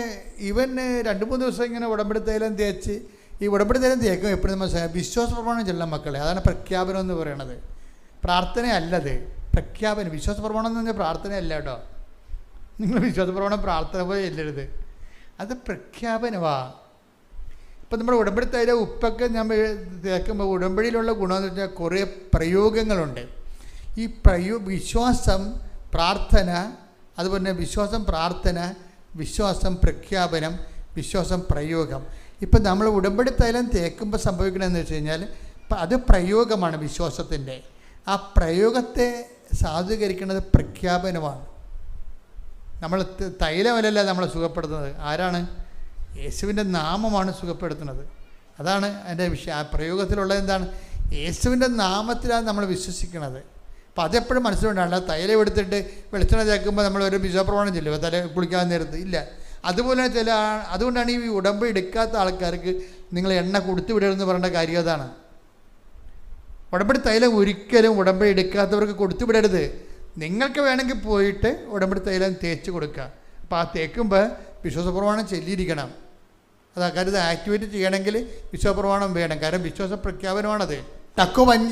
ഇവന് 2-3 ദിവസം ഇങ്ങനെ ഉടമ്പടി തൈലം തേച്ച്, ഈ ഉടമ്പടി തൈലം തേക്കും എപ്പോഴും നമ്മൾ വിശ്വാസ പ്രമാണം ചെല്ലാം മക്കളെ. അതാണ് പ്രഖ്യാപനം എന്ന് പറയണത്. പ്രാർത്ഥനയല്ലത്, പ്രഖ്യാപനം. വിശ്വാസ പ്രമാണം എന്ന് പറഞ്ഞാൽ പ്രാർത്ഥനയല്ല കേട്ടോ. നിങ്ങൾ വിശ്വാസ പ്രമാണം പ്രാർത്ഥന പോലെ ചെല്ലരുത്, അത് പ്രഖ്യാപനമാണ്. ഇപ്പം നമ്മുടെ ഉടമ്പടി തൈലം ഉപ്പൊക്കെ നമ്മൾ തേക്കുമ്പോൾ ഉടമ്പടിയിലുള്ള ഗുണമെന്ന് വെച്ചാൽ കുറേ പ്രയോഗങ്ങളുണ്ട്. ഈ വിശ്വാസം, പ്രാർത്ഥന, അതുപോലെ വിശ്വാസം, പ്രാർത്ഥന, വിശ്വാസം, പ്രഖ്യാപനം, വിശ്വാസം, പ്രയോഗം. ഇപ്പം നമ്മൾ ഉടമ്പടി തൈലം തേക്കുമ്പോൾ സംഭവിക്കണമെന്ന് വെച്ച് കഴിഞ്ഞാൽ അത് പ്രയോഗമാണ് വിശ്വാസത്തിൻ്റെ. ആ പ്രയോഗത്തെ സാധൂകരിക്കുന്നത് പ്രഖ്യാപനമാണ്. നമ്മൾ തൈലമല്ല നമ്മളെ സുഖപ്പെടുത്തുന്നത്. ആരാണ്? യേശുവിൻ്റെ നാമമാണ് സുഖപ്പെടുത്തുന്നത്. അതാണ് അതിൻ്റെ വിഷയം. ആ പ്രയോഗത്തിലുള്ള എന്താണ്? യേശുവിൻ്റെ നാമത്തിലാണ് നമ്മൾ വിശ്വസിക്കുന്നത്. അപ്പം അതെപ്പോഴും മനസ്സിലുണ്ടാവില്ല. തൈലം എടുത്തിട്ട് വെളിച്ചെണ്ണ തേക്കുമ്പോൾ നമ്മൾ ഒരു വിശ്വാസപ്രമാണം ചെല്ലുമോ തല കുളിക്കാൻ നേരത്ത്? ഇല്ല. അതുപോലെ അതുകൊണ്ടാണ് ഈ ഉടമ്പടി എടുക്കാത്ത ആൾക്കാർക്ക് നിങ്ങൾ എണ്ണ കൊടുത്തു വിടരുതെന്ന് പറയേണ്ട കാര്യം അതാണ്. ഉടമ്പടി തൈലം ഒരിക്കലും ഉടമ്പടി എടുക്കാത്തവർക്ക് കൊടുത്തു വിടരുത്. നിങ്ങൾക്ക് വേണമെങ്കിൽ പോയിട്ട് ഉടമ്പടി തൈലം തേച്ച് കൊടുക്കുക. അപ്പോൾ ആ തേക്കുമ്പോൾ വിശ്വാസപ്രമാണം ചൊല്ലിയിരിക്കണം. അത് ആൾക്കാരിത് ആക്ടിവേറ്റ് ചെയ്യണമെങ്കിൽ വിശ്വാസപ്രമാണം വേണം. കാരണം വിശ്വാസ പ്രഖ്യാപനമാണത്.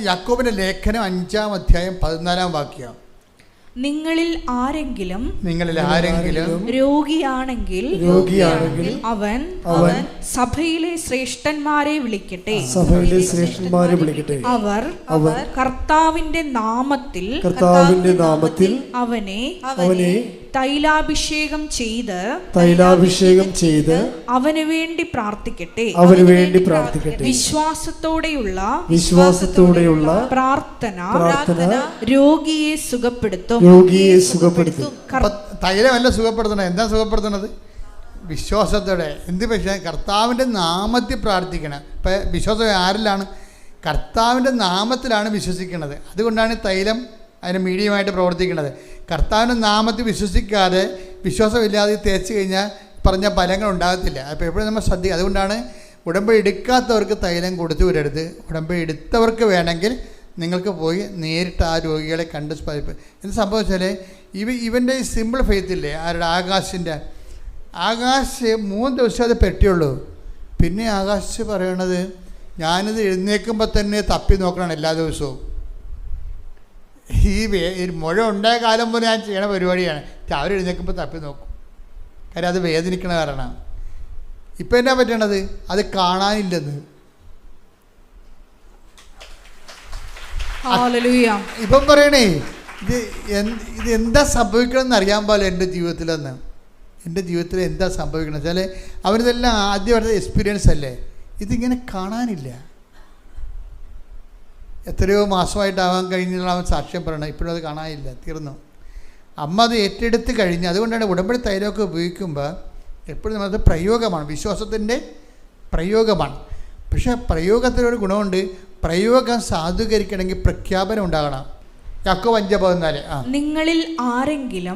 യാക്കോബിൻ്റെ ലേഖനം 5-ാം അധ്യായം 14-ാം വാക്യം. നിങ്ങളിൽ ആരെങ്കിലും രോഗിയാണെങ്കിൽ അവൻ സഭയിലെ ശ്രേഷ്ഠന്മാരെ വിളിക്കട്ടെ. അവർ കർത്താവിന്റെ നാമത്തിൽ അവനെ തൈലാഭിഷേകം ചെയ്ത് അവന് വേണ്ടി പ്രാർത്ഥിക്കട്ടെ. വിശ്വാസത്തോടെയുള്ള പ്രാർത്ഥന രോഗിയെ സുഖപ്പെടുത്തും. തൈലമല്ല സുഖപ്പെടുത്തണത്. എന്താ സുഖപ്പെടുത്തുന്നത്? വിശ്വാസത്തോടെ എന്ത് പക്ഷേ കർത്താവിൻ്റെ നാമത്തിൽ പ്രാർത്ഥിക്കണം. ഇപ്പം വിശ്വാസം ആരിലാണ്? കർത്താവിൻ്റെ നാമത്തിലാണ് വിശ്വസിക്കുന്നത്. അതുകൊണ്ടാണ് തൈലം അതിന് മീഡിയമായിട്ട് പ്രവർത്തിക്കുന്നത്. കർത്താവിൻ്റെ നാമത്തിൽ വിശ്വസിക്കാതെ വിശ്വാസമില്ലാതെ തേച്ച് കഴിഞ്ഞാൽ പറഞ്ഞ ഫലങ്ങൾ ഉണ്ടാകത്തില്ല. അപ്പോൾ എപ്പോഴും നമ്മൾ ശ്രദ്ധിക്കുക. അതുകൊണ്ടാണ് ഉടമ്പടി എടുക്കാത്തവർക്ക് തൈലം കൊടുത്തു വിടരുത്. ഉടമ്പടി എടുത്തവർക്ക് വേണമെങ്കിൽ നിങ്ങൾക്ക് പോയി നേരിട്ട് ആ രോഗികളെ കണ്ട് എന്ത് സംഭവിച്ചാൽ ഇവൻ്റെ ഈ സിമ്പിൾ ഫെയ്ത്തില്ലേ, ആരുടെ ആകാശ് 3 ദിവസം അത് പെട്ടിയുള്ളൂ. പിന്നെ ആകാശ് പറയണത് ഞാനിത് എഴുന്നേൽക്കുമ്പോൾ തന്നെ തപ്പി നോക്കണം എല്ലാ ദിവസവും. ഈ മുഴ ഉണ്ടായ കാലം പോലെ ഞാൻ ചെയ്യണ പരിപാടിയാണ്. രാവിലെ എഴുന്നേൽക്കുമ്പോൾ തപ്പി നോക്കും. കാര്യം അത് വേദനിക്കണ കാരണം. ഇപ്പം എന്നാ പറ്റണത്? അത് കാണാനില്ലെന്ന്. ഇപ്പം പറയണേ ഇത് എന്താ സംഭവിക്കണമെന്ന് അറിയാൻ പാടില്ല എൻ്റെ ജീവിതത്തിലെന്ന്. എൻ്റെ ജീവിതത്തിൽ എന്താ സംഭവിക്കണം വെച്ചാൽ അവരിതെല്ലാം ആദ്യമായിട്ട് എക്സ്പീരിയൻസ് അല്ലേ. ഇതിങ്ങനെ കാണാനില്ല. എത്രയോ മാസമായിട്ടാവാൻ കഴിഞ്ഞുള്ള അവൻ സാക്ഷ്യം പറയണം. ഇപ്പോഴും അത് കാണാനില്ല, തീർന്നു. അമ്മ അത് ഏറ്റെടുത്ത് കഴിഞ്ഞ്. അതുകൊണ്ടാണ് ഉടമ്പടി തൈലമൊക്കെ ഉപയോഗിക്കുമ്പോൾ എപ്പോഴും നമ്മളത് പ്രയോഗമാണ്, വിശ്വാസത്തിൻ്റെ പ്രയോഗമാണ്. പക്ഷേ പ്രയോഗത്തിനൊരു ഗുണമുണ്ട്. പ്രയോഗം സാധൂകരിക്കണമെങ്കിൽ പ്രഖ്യാപനം ഉണ്ടാകണം. യാക്കോബ് 5:14 നിങ്ങളിൽ ആരെങ്കിലും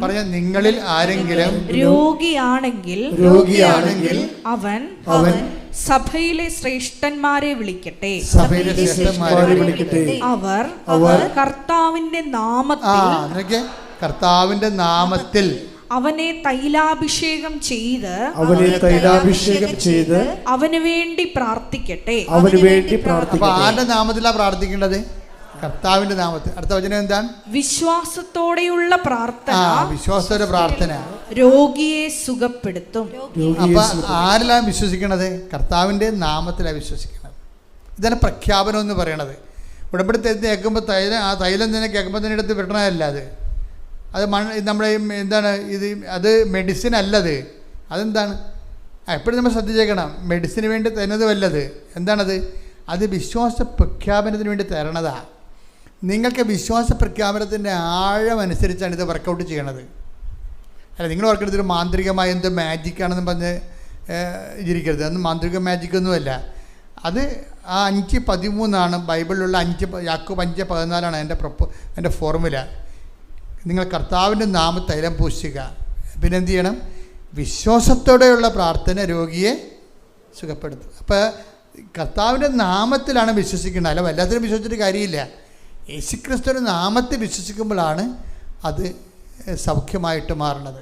രോഗിയാണെങ്കിൽ അവൻ സഭയിലെ ശ്രേഷ്ഠന്മാരെ വിളിക്കട്ടെ. അവർ കർത്താവിന്റെ നാമത്തിൽ അവനെ തൈലാഭിഷേകം ചെയ്ത് അവന് വേണ്ടി പ്രാർത്ഥിക്കട്ടെ. ആരുടെ നാമത്തിലാണ് പ്രാർത്ഥിക്കേണ്ടത്? കർത്താവിന്റെ നാമത്തിൽ. അടുത്ത വചനം എന്താണ്? വിശ്വാസത്തോടെയുള്ള പ്രാർത്ഥന രോഗിയെ സുഖപ്പെടുത്തും. അപ്പൊ ആരിലാണ് വിശ്വസിക്കണത്? കർത്താവിന്റെ നാമത്തിലാണ് വിശ്വസിക്കുന്നത്. ഇതാണ് പ്രഖ്യാപനം എന്ന് പറയണത്. ഉടമ്പടി കേൾക്കുമ്പോൾ തൈലം തന്നെ കേൾക്കുമ്പോൾ തന്നെ എടുത്ത് വിടണമല്ല. അത് നമ്മുടെ എന്താണ് അത് മെഡിസിൻ അല്ലത്. അതെന്താണ്? എപ്പോഴും നമ്മൾ ശ്രദ്ധിച്ചേക്കണം. മെഡിസിന് വേണ്ടി തരുന്നത് വല്ലത് എന്താണത്? അത് വിശ്വാസ പ്രഖ്യാപനത്തിന് വേണ്ടി തരണതാണ്. നിങ്ങൾക്ക് വിശ്വാസ പ്രഖ്യാപനത്തിൻ്റെ ആഴമനുസരിച്ചാണ് ഇത് വർക്കൗട്ട് ചെയ്യണത്. അല്ല, നിങ്ങൾ ഓർക്കരുത് മാന്ത്രികമായ എന്തോ മാജിക്കാണെന്ന് പറഞ്ഞ് ഇരിക്കരുത്. അന്ന് മാന്ത്രിക മാജിക്കൊന്നുമല്ല. അത് ആ 5:13 ബൈബിളിലുള്ള യാക്കോബ് 5:14 എൻ്റെ ഫോർമുല. നിങ്ങൾ കർത്താവിൻ്റെ തൈലം പൂശുക. പിന്നെ എന്ത് ചെയ്യണം? വിശ്വാസത്തോടെയുള്ള പ്രാർത്ഥന രോഗിയെ സുഖപ്പെടുത്തും. അപ്പോൾ കർത്താവിൻ്റെ നാമത്തിലാണ് വിശ്വസിക്കുന്നത്. അല്ല, വല്ലാത്തിനും വിശ്വസിച്ചിട്ട് കാര്യമില്ല. യേശുക്രിസ്തുവിൻ്റെ നാമത്തിൽ വിശ്വസിക്കുമ്പോഴാണ് അത് സൗഖ്യമായിട്ട് മാറുന്നത്.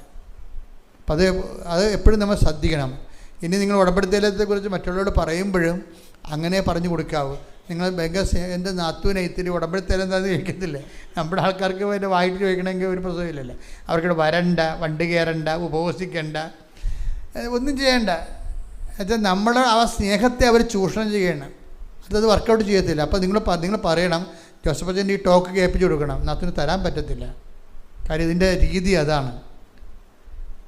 അപ്പം അത് എപ്പോഴും നമ്മൾ ശ്രദ്ധിക്കണം. ഇനി നിങ്ങൾ ഉടമ്പടി തൈലത്തെക്കുറിച്ച് മറ്റുള്ളവരോട് പറയുമ്പോഴും അങ്ങനെ പറഞ്ഞു കൊടുക്കാവൂ. നിങ്ങൾ എൻ്റെ നാത്തൂനെ ഇത്തിരി ഉടമ്പടി തൈലം എന്താണെന്ന് ചോദിക്കത്തില്ലേ? നമ്മുടെ ആൾക്കാർക്ക് അതിൻ്റെ വായിട്ട് ചോദിക്കണമെങ്കിൽ ഒരു പ്രശ്നമില്ലല്ലോ. അവർക്കിവിടെ വരണ്ട, വണ്ടി കയറണ്ട, ഉപവസിക്കണ്ട, ഒന്നും ചെയ്യണ്ട. എന്നുവെച്ചാൽ നമ്മുടെ ആ സ്നേഹത്തെ അവർ ചൂഷണം ചെയ്യണം. അത് വർക്കൗട്ട് ചെയ്യത്തില്ല. അപ്പോൾ നിങ്ങൾ പറയണം, ജോസഫ് അച്ഛൻ്റെ ഈ ടോക്ക് കേൾപ്പിച്ച് കൊടുക്കണം. നാത്തിന് തരാൻ പറ്റത്തില്ല. കാര്യം ഇതിൻ്റെ രീതി അതാണ്.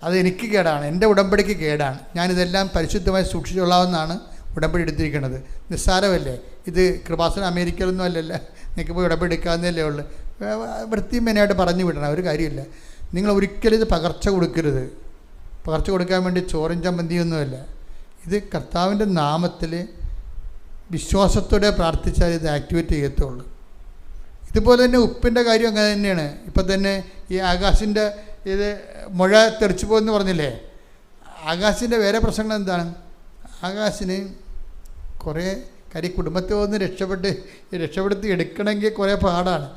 അത് എനിക്ക് കേടാണ്, എൻ്റെ ഉടമ്പടിക്ക് കേടാണ്. ഞാനിതെല്ലാം പരിശുദ്ധമായി സൂക്ഷിച്ചുകൊള്ളാമെന്നാണ് ഉടമ്പടി എടുത്തിരിക്കുന്നത്. നിസ്സാരമല്ലേ ഇത്? കൃപാസനം അമേരിക്കയിലൊന്നും അല്ലല്ലോ. നിങ്ങൾക്ക് പോയി ഉടമ്പടി എടുക്കാവുന്നതല്ലേ ഉള്ളൂ. വൃത്തിയും മെനയായിട്ട് പറഞ്ഞു വിടണം, ഒരു കാര്യമില്ല. നിങ്ങൾ ഒരിക്കലും ഇത് പകർച്ച കൊടുക്കരുത്. പകർച്ച കൊടുക്കാൻ വേണ്ടി ചോറും ചമ്മന്തിയൊന്നുമല്ല. ഇത് കർത്താവിൻ്റെ നാമത്തിൽ വിശ്വാസത്തോടെ പ്രാർത്ഥിച്ചാൽ ഇത് ആക്ടിവേറ്റ് ചെയ്യത്തുള്ളൂ. ഇതുപോലെ തന്നെ ഉപ്പിൻ്റെ കാര്യം അങ്ങനെ തന്നെയാണ്. ഇപ്പം തന്നെ ഈ ആകാശിൻ്റെ മുഴ തെറിച്ചു പോകുമെന്ന് പറഞ്ഞില്ലേ? ആകാശിൻ്റെ വേറെ പ്രശ്നങ്ങൾ എന്താണ്? ആകാശിന് കുറേ കുടുംബത്തെ ഒന്ന് രക്ഷപ്പെടുത്തി എടുക്കണമെങ്കിൽ കുറേ പാടാണ്.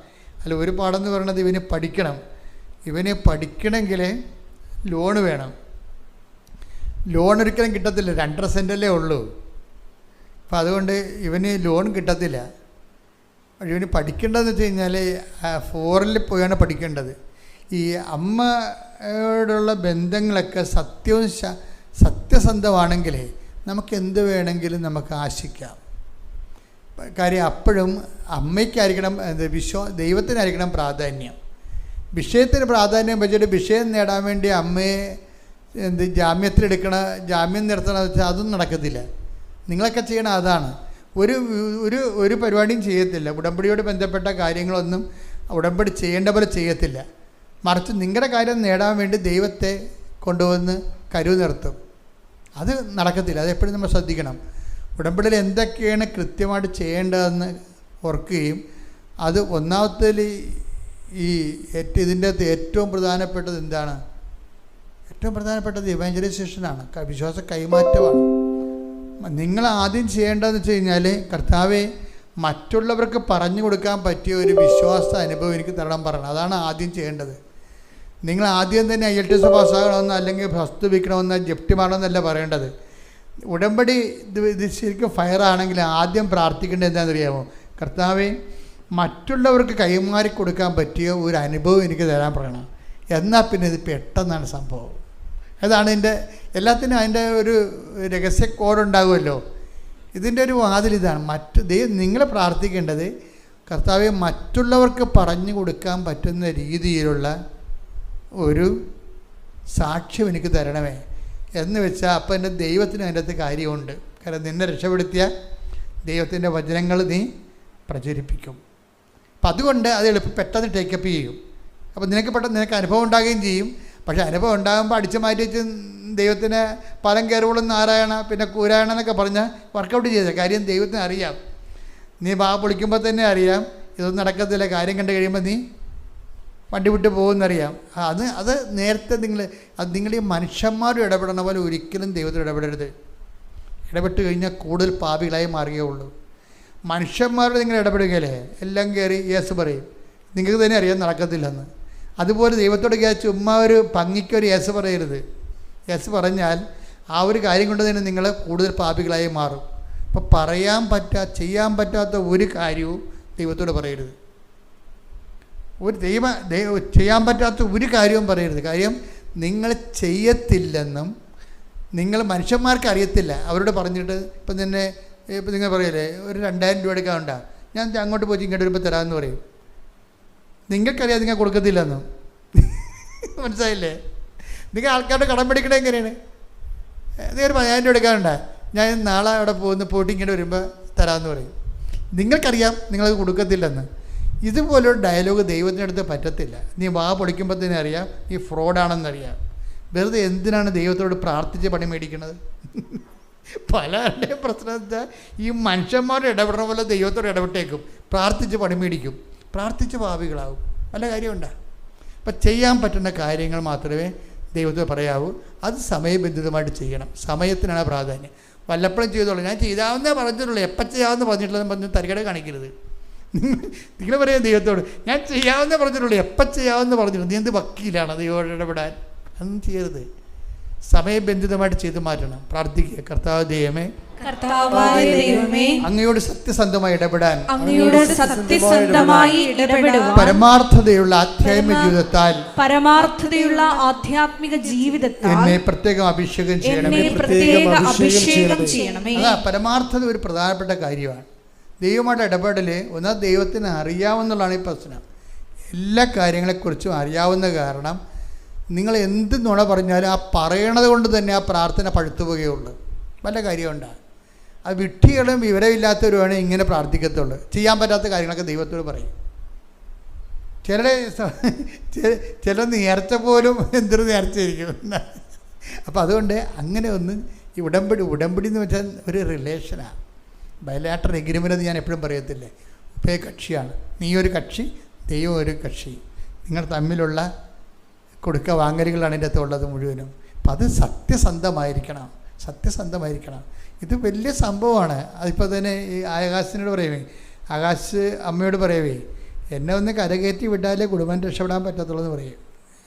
അല്ല, ഒരു പാടെന്ന് പറയുന്നത് ഇവന് പഠിക്കണമെങ്കിൽ ലോണ് വേണം. ലോൺ ഒരിക്കലും കിട്ടത്തില്ല. 2.5 സെൻറ്റല്ലേ ഉള്ളൂ. അപ്പം അതുകൊണ്ട് ഇവന് ലോൺ കിട്ടത്തില്ല. ഇവന് പഠിക്കേണ്ടതെന്ന് വെച്ച് കഴിഞ്ഞാൽ ഫോറിനിൽ പോയാണ് പഠിക്കേണ്ടത്. ഈ അമ്മയോടുള്ള ബന്ധങ്ങളൊക്കെ സത്യസന്ധമാണെങ്കിൽ നമുക്ക് എന്ത് വേണമെങ്കിലും നമുക്ക് ആശിക്കാം. കാര്യം അപ്പോഴും അമ്മയ്ക്കായിരിക്കണം, ദൈവത്തിനായിരിക്കണം പ്രാധാന്യം. വിഷയത്തിന് പ്രാധാന്യം വെച്ചിട്ട് വിഷയം നേടാൻ വേണ്ടി അമ്മയെ ജാമ്യം നിർത്തണമെന്ന് വെച്ചാൽ അതൊന്നും നടക്കത്തില്ല. നിങ്ങളൊക്കെ ചെയ്യണം അതാണ്. ഒരു പരിപാടിയും ചെയ്യത്തില്ല. ഉടമ്പടിയോട് ബന്ധപ്പെട്ട കാര്യങ്ങളൊന്നും ഉടമ്പടി ചെയ്യേണ്ട പോലെ ചെയ്യത്തില്ല. മറിച്ച് നിങ്ങളുടെ കാര്യം നേടാൻ വേണ്ടി ദൈവത്തെ കൊണ്ടുവന്ന് കരുവ് നിർത്തും. അത് നടക്കത്തില്ല. അതെപ്പോഴും നമ്മൾ ശ്രദ്ധിക്കണം. ഉടമ്പടിയിൽ എന്തൊക്കെയാണ് കൃത്യമായിട്ട് ചെയ്യേണ്ടതെന്ന് ഓർക്കുകയും അത് ഒന്നാമത്തേൽ ഇതിൻ്റെ അകത്ത് ഏറ്റവും പ്രധാനപ്പെട്ടത് എന്താണ്? ഏറ്റവും പ്രധാനപ്പെട്ടത് ഇവാഞ്ചലൈസേഷനാണ്, വിശ്വാസ കൈമാറ്റമാണ്. നിങ്ങൾ ആദ്യം ചെയ്യേണ്ടതെന്ന് വെച്ച് കഴിഞ്ഞാൽ, കർത്താവെ മറ്റുള്ളവർക്ക് പറഞ്ഞു കൊടുക്കാൻ പറ്റിയ ഒരു വിശ്വാസ അനുഭവം എനിക്ക് തരണം പറയണം. അതാണ് ആദ്യം ചെയ്യേണ്ടത്. നിങ്ങൾ ആദ്യം തന്നെ IELTS പാസ്സാകണമെന്നോ അല്ലെങ്കിൽ വസ്തു വിൽക്കണമെന്നോ ജപ്തി മാറണമെന്നല്ല പറയേണ്ടത്. ഉടമ്പടി ഇത് ശരിക്കും ഫയറാണെങ്കിൽ ആദ്യം പ്രാർത്ഥിക്കേണ്ടത് എന്താണെന്നറിയാമോ? കർത്താവെ മറ്റുള്ളവർക്ക് കൈമാറി കൊടുക്കാൻ പറ്റിയ ഒരു അനുഭവം എനിക്ക് തരാൻ പറയണം. എന്നാൽ പിന്നെ ഇത് പെട്ടെന്നാണ് സംഭവം. അതാണ് എല്ലാത്തിനും അതിൻ്റെ ഒരു രഹസ്യ കോഡുണ്ടാകുമല്ലോ. ഇതിൻ്റെ ഒരു വാതിൽ ഇതാണ്. നിങ്ങൾ പ്രാർത്ഥിക്കേണ്ടത്, കർത്താവെ മറ്റുള്ളവർക്ക് പറഞ്ഞു കൊടുക്കാൻ പറ്റുന്ന രീതിയിലുള്ള ഒരു സാക്ഷ്യം എനിക്ക് തരണമേ എന്ന് വെച്ചാൽ അപ്പം എൻ്റെ ദൈവത്തിന് അതിൻ്റെ അകത്ത് കാര്യമുണ്ട്. കാരണം നിന്നെ രക്ഷപ്പെടുത്തിയ ദൈവത്തിൻ്റെ വചനങ്ങൾ നീ പ്രചരിപ്പിക്കും. അപ്പം അതുകൊണ്ട് അത് പെട്ടെന്ന് ടേക്കപ്പ് ചെയ്യും. അപ്പം നിനക്ക് അനുഭവം ഉണ്ടാകുകയും ചെയ്യും. പക്ഷേ അനുഭവം ഉണ്ടാകുമ്പോൾ അടിച്ചു മാറ്റി വെച്ച് ദൈവത്തിന് പലം കയറുകളും നാരായണ പിന്നെ കൂരായണ എന്നൊക്കെ പറഞ്ഞാൽ വർക്കൗട്ട് ചെയ്ത കാര്യം ദൈവത്തിന് അറിയാം. നീ പൊളിക്കുമ്പോൾ തന്നെ അറിയാം ഇതൊന്നും നടക്കത്തില്ല. കാര്യം കണ്ടു കഴിയുമ്പോൾ നീ വണ്ടി വിട്ട് പോകുമെന്നറിയാം. അത് നേരത്തെ നിങ്ങൾ ഈ മനുഷ്യന്മാരും ഇടപെടണ പോലെ ഒരിക്കലും ദൈവത്തിൽ ഇടപെടരുത്. ഇടപെട്ട് കഴിഞ്ഞാൽ കൂടുതൽ പാപികളായി മാറുകയുള്ളൂ. മനുഷ്യന്മാരോട് നിങ്ങൾ ഇടപെടുകയല്ലേ, എല്ലാം കയറി യേസ് പറയും. നിങ്ങൾക്ക് തന്നെ അറിയാൻ നടക്കത്തില്ലെന്ന്. അതുപോലെ ദൈവത്തോട് ചുമ്മാ ഒരു ഭംഗിക്കൊരു യേസ് പറയരുത്. യേസ് പറഞ്ഞാൽ ആ ഒരു കാര്യം കൊണ്ട് തന്നെ നിങ്ങൾ കൂടുതൽ പാപികളായി മാറും. അപ്പോൾ ചെയ്യാൻ പറ്റാത്ത ഒരു കാര്യവും ദൈവത്തോട് പറയരുത്. ചെയ്യാൻ പറ്റാത്ത ഒരു കാര്യവും പറയരുത്. കാര്യം നിങ്ങൾ ചെയ്യത്തില്ലെന്നും നിങ്ങൾ മനുഷ്യന്മാർക്ക് അറിയത്തില്ല. അവരോട് പറഞ്ഞിട്ട് ഇപ്പം തന്നെ നിങ്ങൾ പറയല്ലേ ഒരു 2000 രൂപ എടുക്കാനുണ്ടാ, ഞാൻ അങ്ങോട്ട് പോയി ഇങ്ങോട്ട് വരുമ്പോൾ തരാമെന്ന് പറയും. നിങ്ങൾക്കറിയാം നിങ്ങൾ കൊടുക്കത്തില്ലെന്നും. മനസ്സിലായില്ലേ? നിങ്ങൾ ആൾക്കാരുടെ കടം പിടിക്കണേ എങ്ങനെയാണ്? നിങ്ങൾ 1000 രൂപ എടുക്കാനുണ്ടാ, ഞാൻ നാളെ അവിടെ പോയിട്ട് ഇങ്ങോട്ട് വരുമ്പോൾ തരാമെന്ന് പറയും. നിങ്ങൾക്കറിയാം നിങ്ങളത് കൊടുക്കത്തില്ലെന്ന്. ഇതുപോലൊരു ഡയലോഗ് ദൈവത്തിനടുത്ത് പറ്റത്തില്ല. നീ പൊളിക്കുമ്പോൾ തന്നെ അറിയാം നീ ഫ്രോഡാണെന്നറിയാം. വെറുതെ എന്തിനാണ് ദൈവത്തോട് പ്രാർത്ഥിച്ച് പണി മേടിക്കുന്നത്? പലരുടെയും പ്രശ്നം വെച്ചാൽ ഈ മനുഷ്യന്മാരുടെ ഇടപെടുന്ന പോലെ ദൈവത്തോട് ഇടപെട്ടേക്കും, പ്രാർത്ഥിച്ച് പണി മേടിക്കും, പ്രാർത്ഥിച്ച് പാപികളാവും. വല്ല കാര്യമുണ്ടോ? അപ്പം ചെയ്യാൻ പറ്റുന്ന കാര്യങ്ങൾ മാത്രമേ ദൈവത്തോട് പറയാവൂ. അത് സമയബന്ധിതമായിട്ട് ചെയ്യണം. സമയത്തിനാണ് പ്രാധാന്യം. വല്ലപ്പോഴും ചെയ്തോളൂ. ഞാൻ ചെയ്താവുന്നേ പറഞ്ഞിട്ടുള്ളൂ, എപ്പം ചെയ്യാമെന്ന് പറഞ്ഞിട്ടുള്ളതെന്ന് പറഞ്ഞ് തരികട കാണിക്കരുത്. നിങ്ങൾ പറയാം ദൈവത്തോട് ഞാൻ ചെയ്യാവുന്നേ പറഞ്ഞിട്ടുള്ളൂ, എപ്പം ചെയ്യാമെന്ന് പറഞ്ഞിട്ടുള്ളൂ. നീ എന്ത് വക്കീലാണ് ദൈവത്തോട് ഇടപെടാൻ? അതൊന്നും ചെയ്യരുത്. സമയബന്ധിതമായിട്ട് ചെയ്തു മാറ്റണം. പ്രാർത്ഥിക്കുക, കർത്താവ് ദൈവമേ അങ്ങയോട് സത്യസന്ധമായി ഇടപെടാൻ പരമാർത്ഥതയുള്ള ആധ്യാത്മിക ജീവിതത്താൽ എന്നെ പ്രത്യേകം അഭിഷേകം ചെയ്യണമേ. അതാ പരമാർത്ഥത ഒരു പ്രധാനപ്പെട്ട കാര്യമാണ്. ദൈവമായിട്ട് ഇടപെടൽ ഒന്നാം ദൈവത്തിന് അറിയാവുന്നതാണ് ഈ പ്രശ്നം. എല്ലാ കാര്യങ്ങളെക്കുറിച്ചും അറിയാവുന്ന കാരണം നിങ്ങൾ എന്ത് നുണ പറഞ്ഞാലും ആ പറയണത് കൊണ്ട് തന്നെ ആ പ്രാർത്ഥന പഴുത്തു പോകുകയുള്ളൂ. വല്ല കാര്യമുണ്ടാകും. അത് വിഡ്ഢികളും വിവരമില്ലാത്തവരുമാണ് ഇങ്ങനെ പ്രാർത്ഥിക്കത്തുള്ളൂ. ചെയ്യാൻ പറ്റാത്ത കാര്യങ്ങളൊക്കെ ദൈവത്തോട് പറയും. ചില നേർച്ച പോലും എന്തൊരു നേർച്ചയായിരിക്കും. അപ്പം അതുകൊണ്ട് അങ്ങനെ ഒന്ന് ഈ ഉടമ്പടി എന്ന് വെച്ചാൽ ഒരു റിലേഷനാണ്. ബയലാറ്ററൽ എഗ്രിമെൻ്റ് ഞാൻ എപ്പോഴും പറയത്തില്ലേ, ഉഭയ കക്ഷിയാണ്. നീ ഒരു കക്ഷി, ദൈവം ഒരു കക്ഷി. നിങ്ങൾ തമ്മിലുള്ള കൊടുക്ക വാങ്ങലുകളാണ് ഇതിൻ്റെ അകത്തുള്ളത് മുഴുവനും. അപ്പം അത് സത്യസന്ധമായിരിക്കണം. ഇത് വലിയ സംഭവമാണ്. അതിപ്പോൾ തന്നെ ഈ ആകാശിനോട് പറയുവേ, ആകാശ് അമ്മയോട് പറയവേ, എന്നെ ഒന്ന് കരകയറ്റി വിട്ടാലേ കുടുംബം രക്ഷപ്പെടാൻ പറ്റത്തുള്ളൂ എന്ന് പറയും.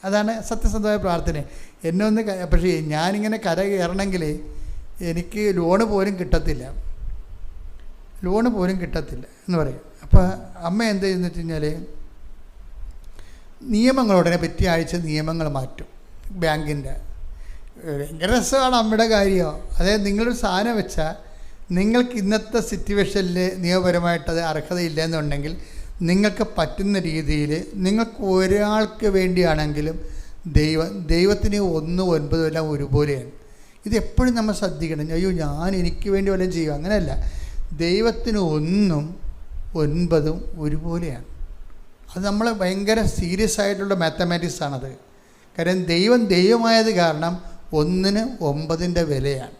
അതാണ് സത്യസന്ധമായ പ്രാർത്ഥന. എന്നെ ഒന്ന് പക്ഷേ ഞാനിങ്ങനെ കര കയറണമെങ്കിൽ എനിക്ക് ലോണ് പോലും കിട്ടത്തില്ല എന്ന് പറയും. അപ്പോൾ അമ്മ എന്ത് ചെയ്യുന്നു വെച്ച് കഴിഞ്ഞാൽ നിയമങ്ങളുടനെ പറ്റിയ ആഴ്ച നിയമങ്ങൾ മാറ്റും ബാങ്കിൻ്റെ. ഭയങ്കര രസമാണ് അമ്മയുടെ കാര്യം. അതായത് നിങ്ങളൊരു സാധനം വെച്ചാൽ നിങ്ങൾക്ക് ഇന്നത്തെ സിറ്റുവേഷനിൽ നിയമപരമായിട്ടത് അർഹതയില്ല എന്നുണ്ടെങ്കിൽ നിങ്ങൾക്ക് പറ്റുന്ന രീതിയിൽ നിങ്ങൾക്ക് ഒരാൾക്ക് വേണ്ടിയാണെങ്കിലും ദൈവത്തിന് 1, 9 എല്ലാം ഒരുപോലെയാണ്. ഇതെപ്പോഴും നമ്മൾ ശ്രദ്ധിക്കണം. അയ്യോ ഞാൻ എനിക്ക് വേണ്ടി വല്ലതും ചെയ്യും, അങ്ങനെയല്ല. ദൈവത്തിന് 1ഉം 9ഉം ഒരുപോലെയാണ്. അത് നമ്മൾ ഭയങ്കര സീരിയസ് ആയിട്ടുള്ള മാത്തമാറ്റിക്സ് ആണത്. കാര്യം ദൈവമായത് കാരണം ഒന്നിന് 9 വിലയാണ്.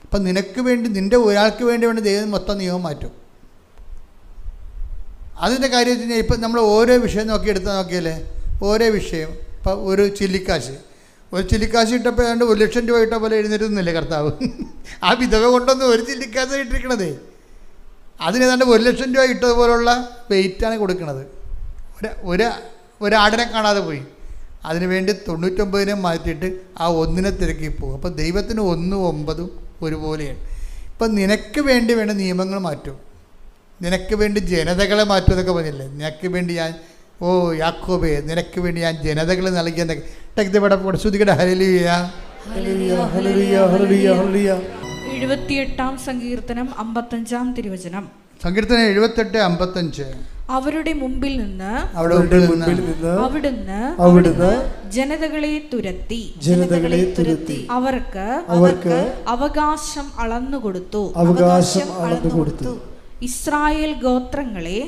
അപ്പം നിനക്ക് വേണ്ടി, നിൻ്റെ ഒരാൾക്ക് വേണ്ടി ദൈവം മൊത്തം നിയമം മാറ്റും. അതിൻ്റെ കാര്യം വെച്ച് കഴിഞ്ഞാൽ ഇപ്പം നമ്മൾ ഓരോ വിഷയം നോക്കിയാലേ ഓരോ വിഷയം, ഇപ്പം ഒരു ചില്ലിക്കാശ് ഇട്ടപ്പോൾ ഏതാണ്ട് 1 ലക്ഷം രൂപ ഇട്ട പോലെ എഴുന്നേറ്റുന്നില്ലേ കർത്താവ്? ആ വിധവ കൊണ്ടൊന്നും ഒരു ചില്ലിക്കാശ് ഇട്ടിരിക്കണതേ, അതിനേതാണ്ട് 1 ലക്ഷം രൂപ ഇട്ടതുപോലുള്ള വെയിറ്റാണ് കൊടുക്കുന്നത്. ഒരാടിനെ കാണാതെ പോയി, അതിനുവേണ്ടി 99 മാറ്റിയിട്ട് ആ ഒന്നിനെ തിരക്കി പോകും. അപ്പോൾ ദൈവത്തിന് 1, 9 ഒരുപോലെയാണ്. ഇപ്പം നിനക്ക് വേണ്ടി വേണ്ട നിയമങ്ങൾ മാറ്റും, നിനക്ക് വേണ്ടി ജനതകളെ മാറ്റും എന്നൊക്കെ പറഞ്ഞില്ലേ. നിനക്ക് വേണ്ടി ഞാൻ, ഓ യാക്കോബേ, നിനക്ക് വേണ്ടി ഞാൻ ജനതകൾ നൽകിയെന്നൊക്കെ ഇവിടെ ശ്രുതികടെ ഹല്ലേലൂയ. 78-ാം സങ്കീർത്തനം 55-ാം തിരുവചനം. സങ്കീർത്തനം 78:55. അവരുടെ മുമ്പിൽ നിന്ന് അവിടുന്ന് ജനതകളെ തുരത്തി അവർക്ക് അവകാശം അളന്നുകൊടുത്തു. ഇസ്രായേൽ ഗോത്രങ്ങളെ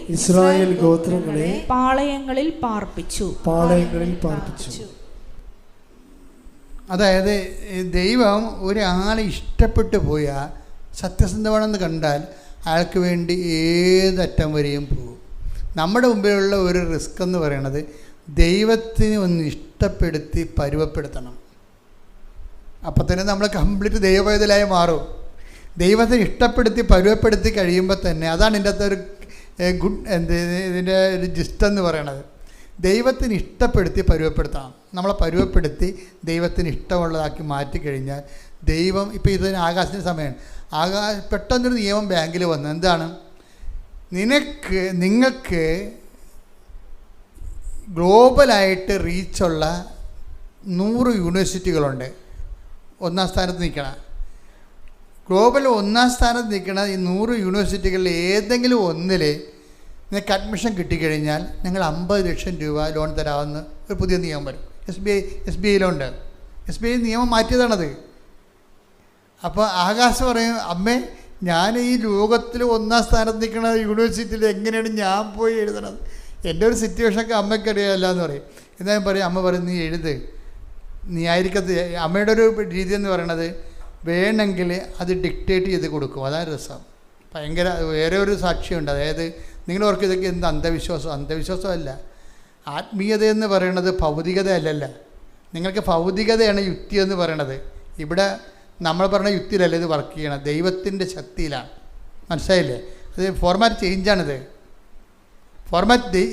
പാളയങ്ങളിൽ പാർപ്പിച്ചു. അതായത് ദൈവം ഒരാളെ ഇഷ്ടപ്പെട്ടു പോയാൽ, സത്യസന്ധമാണെന്ന് കണ്ടാൽ അയാൾക്ക് വേണ്ടി ഏതറ്റം വരെയും പോകും. നമ്മുടെ മുമ്പിലുള്ള ഒരു റിസ്ക് എന്ന് പറയുന്നത് ദൈവത്തിന് ഒന്ന് ഇഷ്ടപ്പെടുത്തി പരുവപ്പെടുത്തണം. അപ്പം തന്നെ നമ്മൾ കംപ്ലീറ്റ് ദൈവപൈതലായി മാറും. ദൈവത്തിന് ഇഷ്ടപ്പെടുത്തി പരുവപ്പെടുത്തി കഴിയുമ്പോൾ തന്നെ, അതാണ് ഇതിൻ്റെ അകത്ത് ഒരു ഇതിൻ്റെ ഒരു ജിസ്റ്റെന്ന് പറയണത്. ദൈവത്തിന് ഇഷ്ടപ്പെടുത്തി പരുവപ്പെടുത്തണം. നമ്മളെ പരുവപ്പെടുത്തി ദൈവത്തിന് ഇഷ്ടമുള്ളതാക്കി മാറ്റിക്കഴിഞ്ഞാൽ ദൈവം, ഇപ്പോൾ ഇതിന് ആകാശത്തിൻ്റെ സമയമാണ്, പെട്ടെന്നൊരു നിയമം ബാങ്കിൽ വന്നു. എന്താണ്? നിങ്ങൾക്ക് ഗ്ലോബലായിട്ട് റീച്ചുള്ള 100 യൂണിവേഴ്സിറ്റികളുണ്ട്. 1-ാം സ്ഥാനത്ത് നിൽക്കണം. ഗ്ലോബൽ 1-ാം സ്ഥാനത്ത് നിൽക്കുന്ന ഈ 100 യൂണിവേഴ്സിറ്റികളിൽ ഏതെങ്കിലും ഒന്നിൽ നിങ്ങൾക്ക് അഡ്മിഷൻ കിട്ടിക്കഴിഞ്ഞാൽ നിങ്ങൾ 50 ലക്ഷം രൂപ ലോൺ തരാമെന്ന് ഒരു പുതിയ നിയമം വരും. S B ഐയിലുണ്ട്. SBI നിയമം മാറ്റിയതാണത്. അപ്പോൾ ആകാശം പറയും, അമ്മേ, ഞാൻ ഈ ലോകത്തിൽ 1-ാം സ്ഥാനത്ത് നിൽക്കുന്ന യൂണിവേഴ്സിറ്റിയിൽ എങ്ങനെയാണ് ഞാൻ പോയി എഴുതണത്? എൻ്റെ ഒരു സിറ്റുവേഷനൊക്കെ അമ്മയ്ക്കറിയാമല്ല എന്ന് പറയും. എന്നാലും പറയും, അമ്മ പറയും, നീ എഴുത്, നീ ആയിരിക്കത്ത്. അമ്മയുടെ ഒരു രീതി എന്ന് പറയണത്, വേണമെങ്കിൽ അത് ഡിക്റ്റേറ്റ് ചെയ്ത് കൊടുക്കും. അതാണ് രസം. ഭയങ്കര വേറെ ഒരു സാക്ഷിയുണ്ട്. അതായത് നിങ്ങൾ ഓർക്ക് ഇതൊക്കെ എന്ത് അന്ധവിശ്വാസമല്ല. ആത്മീയത എന്ന് പറയുന്നത് ഭൗതികത അല്ലല്ല. നിങ്ങൾക്ക് ഭൗതികതയാണ് യുക്തി എന്ന് പറയണത്. ഇവിടെ നമ്മൾ പറഞ്ഞ യുക്തിയിലല്ല ഇത് വർക്ക് ചെയ്യണം, ദൈവത്തിൻ്റെ ശക്തിയിലാണ്. മനസ്സിലായില്ലേ? അത് ഫോർമാറ്റ് ചേഞ്ചാണിത്.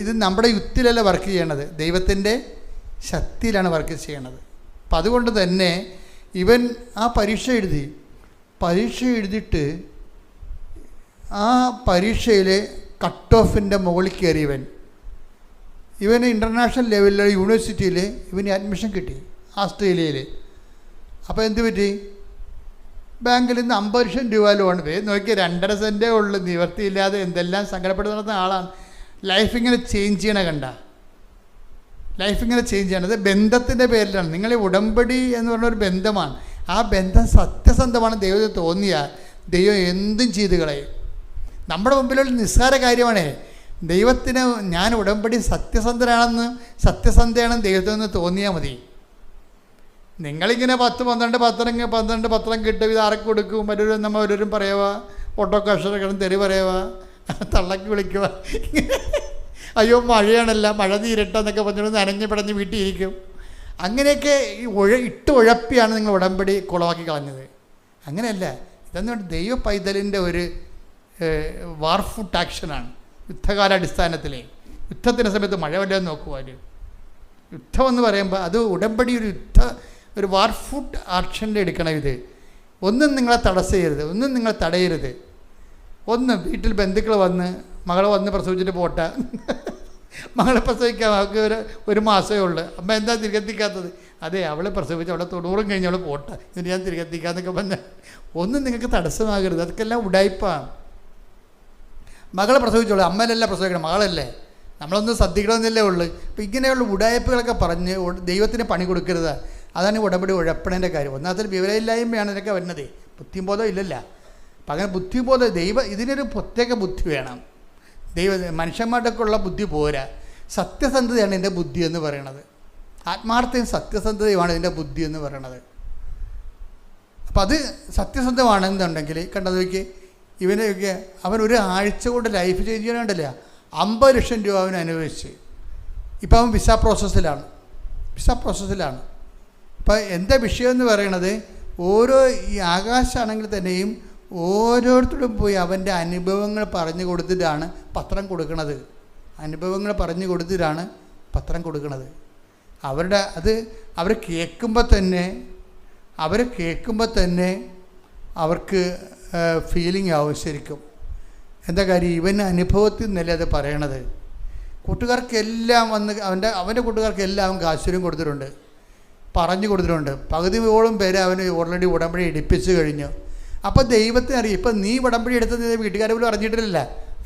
ഇത് നമ്മുടെ യുക്തിയിലല്ല വർക്ക് ചെയ്യണത്, ദൈവത്തിൻ്റെ ശക്തിയിലാണ് വർക്ക് ചെയ്യണത്. അപ്പം അതുകൊണ്ട് തന്നെ ഇവൻ ആ പരീക്ഷ എഴുതിയിട്ട് ആ പരീക്ഷയിൽ കട്ട് ഓഫിൻ്റെ മുകളിൽ കയറിയവന് ഇൻ്റർനാഷണൽ ലെവലിലെ യൂണിവേഴ്സിറ്റിയിൽ ഇവന് അഡ്മിഷൻ കിട്ടി, ഓസ്ട്രേലിയയിൽ. അപ്പോൾ എന്ത് പറ്റി? ബാങ്കിൽ നിന്ന് 50 ലക്ഷം രൂപ ലോൺ നോക്കി 2.5 സെൻറ്റേ ഉള്ളു, നിവർത്തിയില്ലാതെ എന്തെല്ലാം സങ്കടപ്പെടുന്ന ആളാണ്. ലൈഫ് ഇങ്ങനെ ചേഞ്ച് ചെയ്യണത് ബന്ധത്തിൻ്റെ പേരിലാണ്. നിങ്ങളെ ഉടമ്പടി എന്ന് പറഞ്ഞൊരു ബന്ധമാണ്. ആ ബന്ധം സത്യസന്ധമാണ് ദൈവത്തിന് തോന്നിയാൽ ദൈവം എന്തും ചെയ്ത് കളയും. നമ്മുടെ മുമ്പിലുള്ള നിസ്സാര കാര്യമാണ്. ദൈവത്തിന് ഞാൻ ഉടമ്പടി സത്യസന്ധയാണെന്ന് ദൈവത്തിൽ നിന്ന് തോന്നിയാൽ മതി. നിങ്ങളിങ്ങനെ 10-12 പത്രം കിട്ടും, ഇത് ആർക്ക് കൊടുക്കും? ഓരോരും പറയുക, ഓട്ടോ കർഷകരും തെറി പറയുക, തള്ളക്ക് വിളിക്കുക, അയ്യോ മഴയാണല്ല, മഴ തീരട്ടെന്നൊക്കെ പറഞ്ഞുകൊണ്ട് നനഞ്ഞ് പിടഞ്ഞ് വീട്ടിൽ ഇരിക്കും. അങ്ങനെയൊക്കെ ഉഴപ്പിയാണ് നിങ്ങൾ ഉടമ്പടി കുളമാക്കി കളഞ്ഞത്. അങ്ങനെയല്ല. ഇതെന്ന് ദൈവ പൈതലിൻ്റെ ഒരു വാർഫുട്ട് ആക്ഷനാണ്. യുദ്ധകാലാടിസ്ഥാനത്തിലെ യുദ്ധത്തിൻ്റെ സമയത്ത് മഴ വല്ലതും നോക്കുവാൻ യുദ്ധം എന്ന് പറയുമ്പോൾ അത് ഉടമ്പടി ഒരു വാർഫുട്ട് ആക്ഷനിൽ എടുക്കണം. ഇത് ഒന്നും നിങ്ങളെ തടസ്സരുത്, ഒന്നും നിങ്ങൾ തടയരുത്. വീട്ടിൽ ബന്ധുക്കൾ വന്ന് മകളെ വന്ന് പ്രസവിച്ചിട്ട് പോട്ടെ, മകളെ പ്രസവിക്കാൻ അവൾക്ക് ഒരു മാസമേ ഉള്ളൂ, അമ്മ എന്താ തിരികെത്തിക്കാത്തത്? അതെ, അവളെ പ്രസവിച്ച് അവളെ 90 കഴിഞ്ഞ് അവൾ പോട്ടെ, ഇതിന് ഞാൻ തിരികെത്തിക്കാന്നൊക്കെ പറഞ്ഞാൽ ഒന്നും നിങ്ങൾക്ക് തടസ്സമാകരുത്. അതൊക്കെ എല്ലാം ഉടായ്പാണ്. മകളെ പ്രസവിച്ചോളൂ, അമ്മയിലല്ല പ്രസവിക്കണം, മകളല്ലേ, നമ്മളൊന്നും ശ്രദ്ധിക്കണമെന്നല്ലേ ഉള്ളൂ. അപ്പോൾ ഇങ്ങനെയുള്ള ഉടായ്പകളൊക്കെ പറഞ്ഞ് ദൈവത്തിന് പണി കൊടുക്കരുത്. അതാണ് ഉടമ്പടി ഉഴപ്പണേൻ്റെ കാര്യം. ഒന്നാമത്തെ വിവരമില്ലായ്മയാണ് ഇതൊക്കെ വരുന്നത്. ബുദ്ധിബോധം ഇല്ലല്ല. അപ്പം അങ്ങനെ ബുദ്ധിബോധം ഇതിനൊരു പ്രത്യേക ബുദ്ധി വേണം. മനുഷ്യന്മാരുടെയൊക്കെ ഉള്ള ബുദ്ധി പോരാ. സത്യസന്ധതയാണ് ഇതിൻ്റെ ബുദ്ധി എന്ന് പറയണത്. ആത്മാർത്ഥയും സത്യസന്ധതയുമാണ് ഇതിൻ്റെ ബുദ്ധി എന്ന് പറയണത്. അപ്പം അത് സത്യസന്ധമാണെന്നുണ്ടെങ്കിൽ കണ്ടത് നോക്കി, ഇവനൊക്കെ അവൻ ഒരു ആഴ്ച കൊണ്ട് ലൈഫ് ചേഞ്ച് ചെയ്യാനുണ്ടല്ല, 50 ലക്ഷം രൂപ അവൻ അനുഭവിച്ച്. ഇപ്പം അവൻ വിസ പ്രോസസ്സിലാണ്. ഇപ്പം എന്താ വിഷയം എന്ന് പറയണത്, ഓരോ ഈ ആകാശാണെങ്കിൽ തന്നെയും ഓരോരുത്തരും പോയി അവൻ്റെ അനുഭവങ്ങൾ പറഞ്ഞു കൊടുത്തിട്ടാണ് പത്രം കൊടുക്കുന്നത്. അവരുടെ അത് അവർ കേൾക്കുമ്പോൾ തന്നെ അവർക്ക് ഫീലിംഗ് ആവും ശരിക്കും. എന്താ കാര്യം, ഇവൻ്റെ അനുഭവത്തിൽ നിന്നല്ലേ അത് പറയണത്. കൂട്ടുകാർക്കെല്ലാം വന്ന് അവൻ്റെ കൂട്ടുകാർക്കെല്ലാം അവൻ കാശുരും കൊടുത്തിട്ടുണ്ട്, പറഞ്ഞു കൊടുത്തിട്ടുണ്ട്. പകുതിയോളം പേരെ അവന് ഓൾറെഡി ഉടമ്പടി എടുപ്പിച്ച് കഴിഞ്ഞു. അപ്പോൾ ദൈവത്തിന് അറിയാം. ഇപ്പം നീ ഉടമ്പടി എടുത്തത് വീട്ടുകാരെ പോലും അറിഞ്ഞിട്ടില്ല.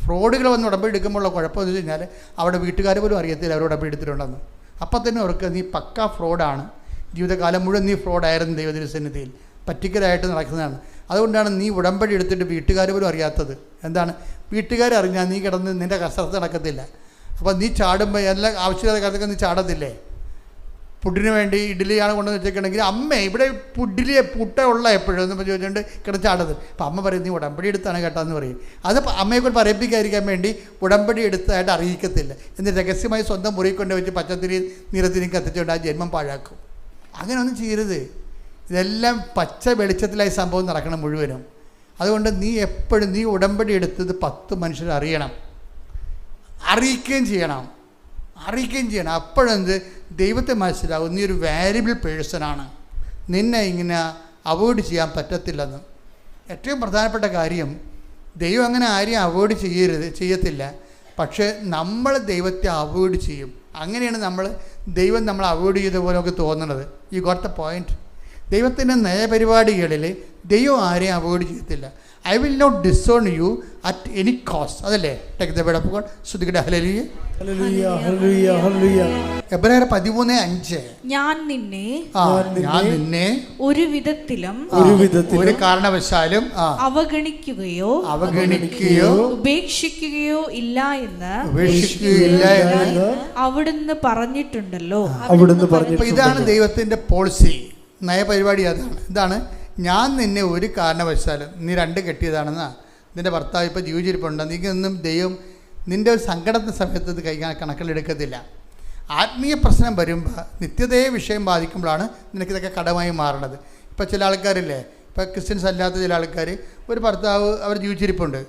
ഫ്രോഡുകൾ വന്ന് ഉടമ്പടി എടുക്കുമ്പോഴുള്ള കുഴപ്പമെന്ന് വെച്ച് കഴിഞ്ഞാൽ അവിടെ വീട്ടുകാർ പോലും അറിയത്തില്ല അവർ ഉടമ്പടി എടുത്തിട്ടുണ്ടെന്ന്. അപ്പം തന്നെ ഓർക്കുക, നീ പക്കാ ഫ്രോഡാണ്. ജീവിതകാലം മുഴുവൻ നീ ഫ്രോഡായിരുന്നു ദൈവത്തിൻ്റെ സന്നിധിയിൽ, പറ്റിക്കലായിട്ട് നടക്കുന്നതാണ്. അതുകൊണ്ടാണ് നീ ഉടമ്പടി എടുത്തിട്ട് വീട്ടുകാർ പോലും അറിയാത്തത്. എന്താണ്, വീട്ടുകാരറിഞ്ഞാൽ നീ കിടന്ന് നിൻ്റെ കസരത്ത് നടക്കത്തില്ല. അപ്പോൾ നീ ചാടുമ്പോൾ എല്ലാ ആവശ്യമില്ലാത്ത കാലത്തൊക്കെ നീ ചാടത്തില്ലേ. പുഡിന് വേണ്ടി ഇഡ്ഡലിയാണ് കൊണ്ടുവന്ന് വെച്ചേക്കണമെങ്കിൽ അമ്മ ഇവിടെ പുട്ട ഉള്ള എപ്പോഴും എന്ന് ചോദിച്ചുകൊണ്ട് കിടന്ന് ചാടത്. അപ്പം അമ്മ പറയും നീ ഉടമ്പടി എടുത്താണ് കേട്ടാന്ന് പറയും. അത് അമ്മയെക്കൊണ്ട് പറയിപ്പിക്കാതിരിക്കാൻ വേണ്ടി ഉടമ്പടി എടുത്തതായിട്ട് അറിയിക്കത്തില്ല. എന്നിട്ട് രഹസ്യമായി സ്വന്തം മുറി കൊണ്ട് വെച്ച് പച്ചത്തിരി നിറത്തിനും കത്തിച്ചുകൊണ്ട് ആ ജന്മം പാഴാക്കും. അങ്ങനെ ഒന്നും ചെയ്യരുത്. ഇതെല്ലാം പച്ച വെളിച്ചത്തിലായി സംഭവം നടക്കണം മുഴുവനും. അതുകൊണ്ട് നീ എപ്പോഴും നീ ഉടമ്പടി എടുത്തത് 10 മനുഷ്യർ അറിയിക്കുകയും ചെയ്യണം. അപ്പോഴെന്ത് ദൈവത്തെ മനസ്സിലാവും, നീ ഒരു വാല്യുബിൾ പേഴ്സണാണ്, നിന്നെ ഇങ്ങനെ അവോയ്ഡ് ചെയ്യാൻ പറ്റത്തില്ലെന്ന്. ഏറ്റവും പ്രധാനപ്പെട്ട കാര്യം, ദൈവം അങ്ങനെ ആരെയും അവോയ്ഡ് ചെയ്യത്തില്ല. പക്ഷേ നമ്മൾ ദൈവത്തെ അവോയ്ഡ് ചെയ്യും. അങ്ങനെയാണ് ദൈവം നമ്മളെ അവോയ്ഡ് ചെയ്ത പോലെ നമുക്ക് തോന്നുന്നത്. You got the point. ദൈവത്തിൻ്റെ നയപരിപാടികളിൽ ദൈവം ആരെയും അവോയ്ഡ് ചെയ്യത്തില്ല. I will not disown you at any cost. അതല്ലേ take the word of God. ശ്രുതിക്കട്ടെ ഹല്ലേലൂയ. എബ്രായർ 13:5 ഞാൻ നിന്നെ ഒരു വിധത്തിലും ഒരു കാരണവശാലും അവഗണിക്കുകയോ ഉപേക്ഷിക്കുകയോ ഇല്ല എന്ന് അവിടുന്ന് പറഞ്ഞിട്ടുണ്ടല്ലോ. ഇതാണ് ദൈവത്തിന്റെ പോളിസി, നയപരിപാടി. അതാണ് ഞാൻ നിന്നെ ഒരു കാരണവശാലും, നീ 2 കെട്ടിയതാണെന്നാ നിൻ്റെ ഭർത്താവ് ഇപ്പോൾ ജീവിച്ചിരിപ്പുണ്ട്, നീക്കൊന്നും ദൈവം നിൻ്റെ ഒരു സങ്കടത്തിൻ്റെ സമയത്ത് ഇത് കണക്കിലെടുക്കത്തില്ല. ആത്മീയ പ്രശ്നം വരുമ്പോൾ നിത്യതയെ വിഷയം ബാധിക്കുമ്പോഴാണ് നിനക്കിതൊക്കെ കടമായി മാറണത്. ഇപ്പോൾ ചില ആൾക്കാരില്ലേ, ഇപ്പോൾ ക്രിസ്ത്യൻസ് അല്ലാത്ത ചില ആൾക്കാർ, ഒരു ഭർത്താവ് അവർ ജീവിച്ചിരിപ്പുണ്ട്,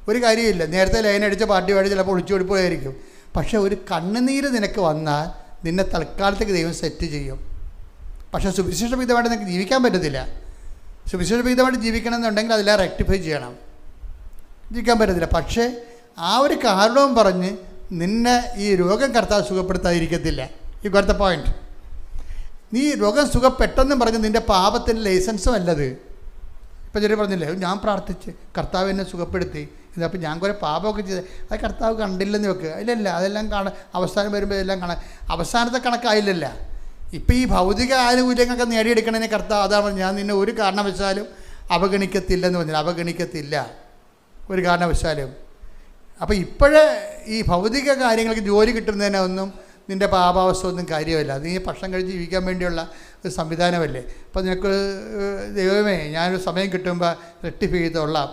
ഒരു കാര്യമില്ല, നേരത്തെ ലൈനടിച്ച പാർട്ടിയുമായിട്ട് ചിലപ്പോൾ ഒളിച്ചോടിപ്പോയായിരിക്കും. പക്ഷേ ഒരു കണ്ണുനീര് നിനക്ക് വന്നാൽ നിന്നെ തൽക്കാലത്തേക്ക് ദൈവം സെറ്റ് ചെയ്യും. പക്ഷേ സുവിശേഷവിധമായിട്ട് നിനക്ക് ജീവിക്കാൻ പറ്റത്തില്ല. സുവിശേഷവിധമായിട്ട് ജീവിക്കണമെന്നുണ്ടെങ്കിൽ അതെല്ലാം റെക്ടിഫൈ ചെയ്യണം, ജീവിക്കാൻ പറ്റത്തില്ല. പക്ഷേ ആ ഒരു കാരണവും പറഞ്ഞ് നിന്നെ ഈ രോഗം കർത്താവ് സുഖപ്പെടുത്താതിരിക്കത്തില്ല. ഈ ഗോട്ട് ദ പോയിന്റ്. നീ രോഗം സുഖപ്പെട്ടെന്നും പറഞ്ഞ് നിൻ്റെ പാപത്തിൻ്റെ ലൈസൻസും അല്ലത്. ഇപ്പം ചെറിയ പറഞ്ഞില്ലേ, ഞാൻ പ്രാർത്ഥിച്ച് കർത്താവ് എന്നെ സുഖപ്പെടുത്തി, ഇതപ്പോൾ ഞാൻ കുറേ പാപമൊക്കെ ചെയ്ത് അത് കർത്താവ് കണ്ടില്ലെന്ന് വെക്കുക. ഇല്ലല്ല, അതെല്ലാം അവസാനം വരുമ്പോൾ ഇതെല്ലാം അവസാനത്തെ കണക്കായില്ലല്ല. ഇപ്പം ഈ ഭൗതിക ആനുകൂല്യങ്ങളൊക്കെ നേടിയെടുക്കണതിന് കർത്താവ് അതാണ് ഞാൻ നിന്നെ ഒരു കാരണവശാലും അവഗണിക്കത്തില്ലെന്ന് പറഞ്ഞാൽ, അവഗണിക്കത്തില്ല ഒരു കാരണവശാലും. അപ്പോൾ ഇപ്പോഴേ ഈ ഭൗതിക കാര്യങ്ങൾക്ക് ജോലി കിട്ടുന്നതിനെ ഒന്നും നിൻ്റെ പാപാവസ്ഥ ഒന്നും കാര്യമല്ല. നീ ഭക്ഷണം കഴിച്ച് ജീവിക്കാൻ വേണ്ടിയുള്ള ഒരു സംവിധാനമല്ലേ. അപ്പോൾ നിനക്ക് ദൈവമേ ഞാനൊരു സമയം കിട്ടുമ്പോൾ റെക്ടിഫൈ ചെയ്തോളാം,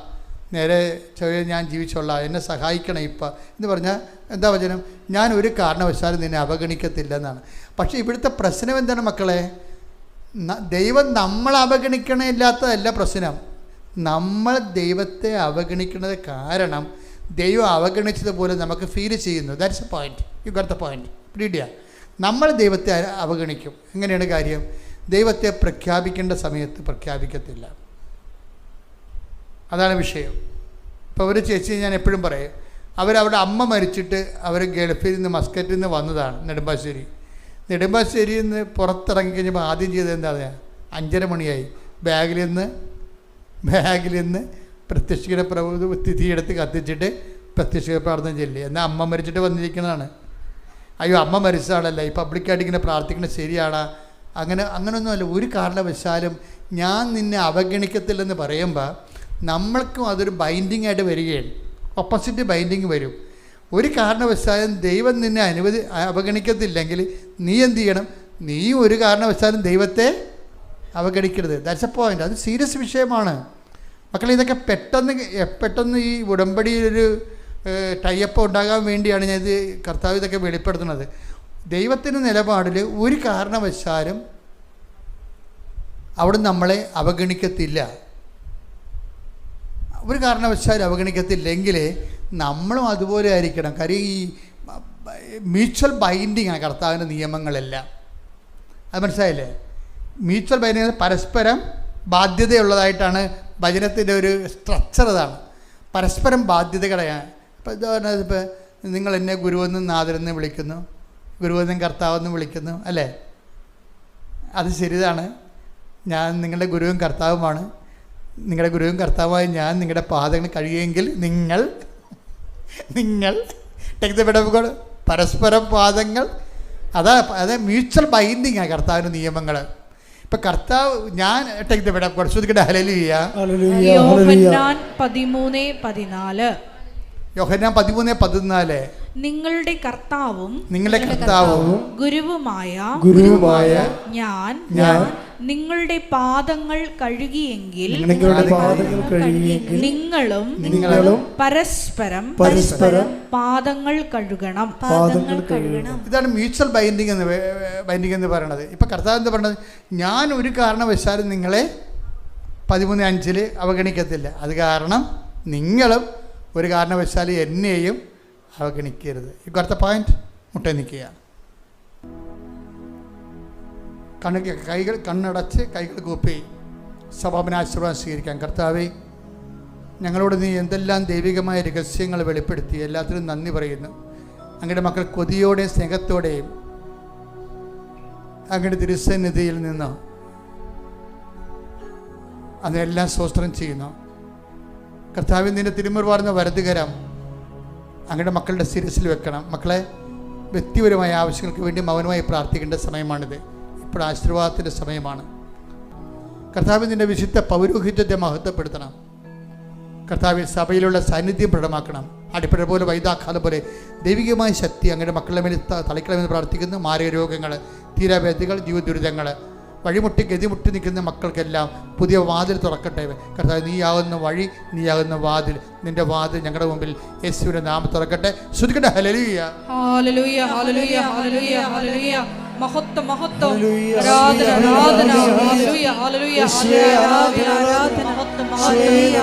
നേരെ ചെറിയ ഞാൻ ജീവിച്ചോളാം, എന്നെ സഹായിക്കണം ഇപ്പം എന്ന് പറഞ്ഞാൽ എന്താ വചനം, ഞാൻ ഒരു കാരണവശാലും നിന്നെ അവഗണിക്കത്തില്ല എന്നാണ്. പക്ഷേ ഇവിടുത്തെ പ്രശ്നം എന്താണ് മക്കളെ, ദൈവം നമ്മളെ അവഗണിക്കണില്ലാത്തതല്ല പ്രശ്നം, നമ്മൾ ദൈവത്തെ അവഗണിക്കുന്നത് കാരണം ദൈവം അവഗണിച്ചതുപോലെ നമുക്ക് ഫീൽ ചെയ്യുന്നു. That's a point. You got the point. പിടിയിടുക. നമ്മൾ ദൈവത്തെ അവഗണിക്കും. എങ്ങനെയാണ് കാര്യം, ദൈവത്തെ പ്രഖ്യാപിക്കേണ്ട സമയത്ത് പ്രഖ്യാപിക്കത്തില്ല. അതാണ് വിഷയം. ഇപ്പോൾ ഒരു ചേച്ചി ഞാൻ എപ്പോഴും പറയും, അവരവിടെ അമ്മ മരിച്ചിട്ട് അവർ ഗൾഫിൽ നിന്ന് മസ്കറ്റിൽ നിന്ന് വന്നതാണ് നെടുമ്പാശ്ശേരിയിൽ നിന്ന് പുറത്തിറങ്ങി കഴിഞ്ഞപ്പോൾ ആദ്യം ചെയ്തത് എന്താണ്, 5:30 മണിയായി ബാഗിൽ നിന്ന് പ്രത്യക്ഷിയുടെ തിഥിയെടുത്ത് കത്തിച്ചിട്ട് പ്രത്യക്ഷിക പ്രാർത്ഥന ചൊല്ലി. എന്നാൽ അമ്മ മരിച്ചിട്ട് വന്നിരിക്കുന്നതാണ്. അയ്യോ അമ്മ മരിച്ച ആളല്ല, ഈ പബ്ലിക്കായിട്ട് ഇങ്ങനെ പ്രാർത്ഥിക്കുന്നത് ശരിയാണ്, അങ്ങനെയൊന്നുമല്ല. ഒരു കാരണവശാലും ഞാൻ നിന്നെ അവഗണിക്കത്തില്ലെന്ന് പറയുമ്പോൾ നമ്മൾക്കും അതൊരു ബൈൻഡിങ് ആയിട്ട് വരികയാണ്, ഓപ്പോസിറ്റ് ബൈൻഡിങ് വരും. ഒരു കാരണവശാലും ദൈവം നിന്നെ അവഗണിക്കത്തില്ലെങ്കിൽ നീ എന്ത് ചെയ്യണം, നീ ഒരു കാരണവശാലും ദൈവത്തെ അവഗണിക്കരുത്. That's a point. അത് സീരിയസ് വിഷയമാണ് മക്കളെ. ഇതൊക്കെ പെട്ടെന്ന് ഈ ഉടമ്പടിയിലൊരു ടൈപ്പ് ഉണ്ടാകാൻ വേണ്ടിയാണ് ഞാനിത് കർത്താവ് ഇതൊക്കെ വെളിപ്പെടുത്തുന്നത്. ദൈവത്തിൻ്റെ നിലപാടിൽ ഒരു കാരണവശാലും അവിടെ നമ്മളെ അവഗണിക്കത്തില്ല. ഒരു കാരണവശാലും അവഗണിക്കത്തില്ലെങ്കിൽ നമ്മളും അതുപോലെ ആയിരിക്കണം. കാര്യം ഈ മ്യൂച്വൽ ബൈൻഡിങ്ങാണ് കർത്താവിൻ്റെ നിയമങ്ങളെല്ലാം. അത് മനസ്സിലായില്ലേ? മ്യൂച്വൽ ബൈൻഡിങ് പരസ്പരം ബാധ്യതയുള്ളതായിട്ടാണ് വചനത്തിൻ്റെ ഒരു സ്ട്രക്ചർ. അതാണ് പരസ്പരം ബാധ്യതകളെയാണ്. ഇപ്പോൾ നിങ്ങൾ എന്നെ ഗുരുവെന്നും നാഥനെന്നും വിളിക്കുന്നു, ഗുരുവെന്നും കർത്താവെന്നും വിളിക്കുന്നു, അല്ലേ? അത് ശരിതാണ്. ഞാൻ നിങ്ങളുടെ ഗുരുവും കർത്താവുമാണ്. നിങ്ങളുടെ ഗുരുവും കർത്താവുമായി ഞാൻ നിങ്ങളുടെ പാദങ്ങൾ കഴിയുമെങ്കിൽ നിങ്ങൾ പരസ്പരം പാദങ്ങൾ. അത് മ്യൂച്വൽ ബൈൻഡിങ്ങാണ് കർത്താവിൻ്റെ നിയമങ്ങൾ. ഇപ്പം കർത്താവ് ഞാൻ ശ്രദ്ധിക്കട്ടെ. ഹല്ലേലൂയ. യോഹന്നാൻ 13:14. യോഹന്നാൻ 13:14. നിങ്ങളുടെ കർത്താവും ഗുരുവുമായ ഞാൻ നിങ്ങളുടെ പാദങ്ങൾ കഴുകിയെങ്കിൽ നിങ്ങളും പരസ്പരം പാദങ്ങൾ കഴുകണം. ഇതാണ് മ്യൂച്വൽ ബൈൻഡിങ് എന്ന് പറയുന്നത്. ഇപ്പം കർത്താവ് എന്താ പറയുന്നത്? ഞാൻ ഒരു കാരണവശാലും നിങ്ങളെ 13:5 അവഗണിക്കത്തില്ല. അത് കാരണം നിങ്ങളും ഒരു കാരണവശാലും എന്നെയും അവഗണിക്കരുത്. ഇപ്പോൾ അടുത്ത പോയിന്റ്, മുട്ട നിൽക്കുക. കണ്ണടച്ച് കൈകൾ കൂപ്പി സഭാപനാശീർവാദം സ്വീകരിക്കാം. കർത്താവേ, ഞങ്ങളോട് നീ എന്തെല്ലാം ദൈവികമായ രഹസ്യങ്ങൾ വെളിപ്പെടുത്തി, എല്ലാത്തിനും നന്ദി പറയുന്നു. അങ്ങയുടെ മക്കൾ കൊതിയോടെയും സ്നേഹത്തോടെയും അങ്ങയുടെ തിരുസന്നിധിയിൽ നിന്ന് അതിനെല്ലാം സ്തോത്രം ചെയ്യുന്നു. കർത്താവിൽ നിന്റെ തിരുമുറിവാർന്ന വലതുകരം അങ്ങയുടെ മക്കളുടെ ശിരസിൽ വെക്കണം. മക്കളെ, വ്യക്തിപരമായ ആവശ്യങ്ങൾക്ക് വേണ്ടി മൗനമായി പ്രാർത്ഥിക്കേണ്ട സമയമാണിത്. ഇപ്പോൾ ആശീർവാദത്തിൻ്റെ സമയമാണ്. കർത്താവിൽ നിന്റെ വിശുദ്ധ പൗരോഹിത്യത്തെ മഹത്വപ്പെടുത്തണം. കർത്താവിൽ സഭയിലുള്ള സാന്നിധ്യം പ്രകടമാക്കണം. അടിപ്പഴ പോലെ വൈദാഘാതം പോലെ ദൈവികമായ ശക്തി അങ്ങയുടെ മക്കളുടെ മേൽ തളിക്കണമെന്ന് പ്രാർത്ഥിക്കുന്നു. മാരക രോഗങ്ങൾ, തീരാവ്യാധികൾ, ജീവദുരിതങ്ങൾ, വഴിമുട്ടി ഗതിമുട്ടി നിൽക്കുന്ന മക്കൾക്കെല്ലാം പുതിയ വാതിൽ തുറക്കട്ടെ. കർത്താവ്, നീയാകുന്ന വഴി, നീയാകുന്ന വാതിൽ, നിന്റെ വാതിൽ ഞങ്ങളുടെ മുമ്പിൽ യേശുവിന്റെ നാമം തുറക്കട്ടെ. ശ്രുതിക്കട്ടെ. Hallelujah, hallelujah, hallelujah, hallelujah, hallelujah. മഹത്വം, മഹത്വം, ആരാധന, ആരാധന, ഹല്ലേലൂയ, ഹല്ലേലൂയ, ആരാധന, ആരാധന, മഹത്വം, മഹത്വം, ഹല്ലേലൂയ,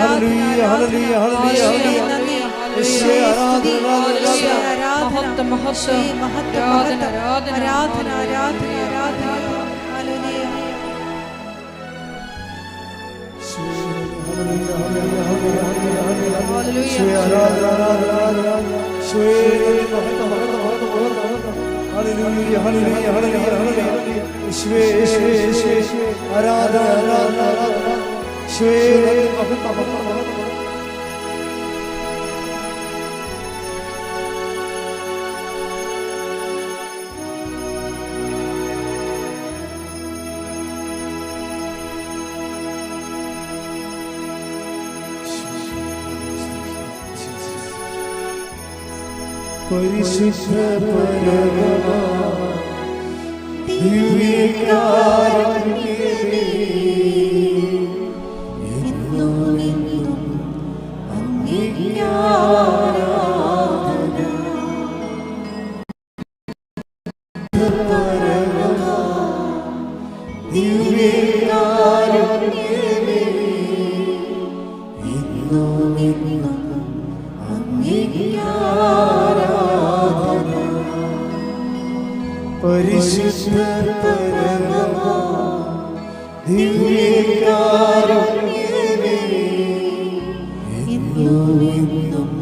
ഹല്ലേലൂയ, ഹല്ലേലൂയ, ഹല്ലേലൂയ. മഹത്വം, മഹത്വം, ആരാധന, ആരാധന, ആരാധന, ആരാധന, ആരാധന. ഹല്ലേലൂയ. പരിശുദ്ധ പരമമാ ദിവ്യകാരുണ്യമേ, എന്നും അങ്ങേക്ക് ആരാധന. പരമമാ ദിവ്യകാരുണ്യമേ, എന്നും അങ്ങേക്ക് പരിശുദ്ധ പരമമാ ദിവ്യകാരുണ്യമേ, എന്നും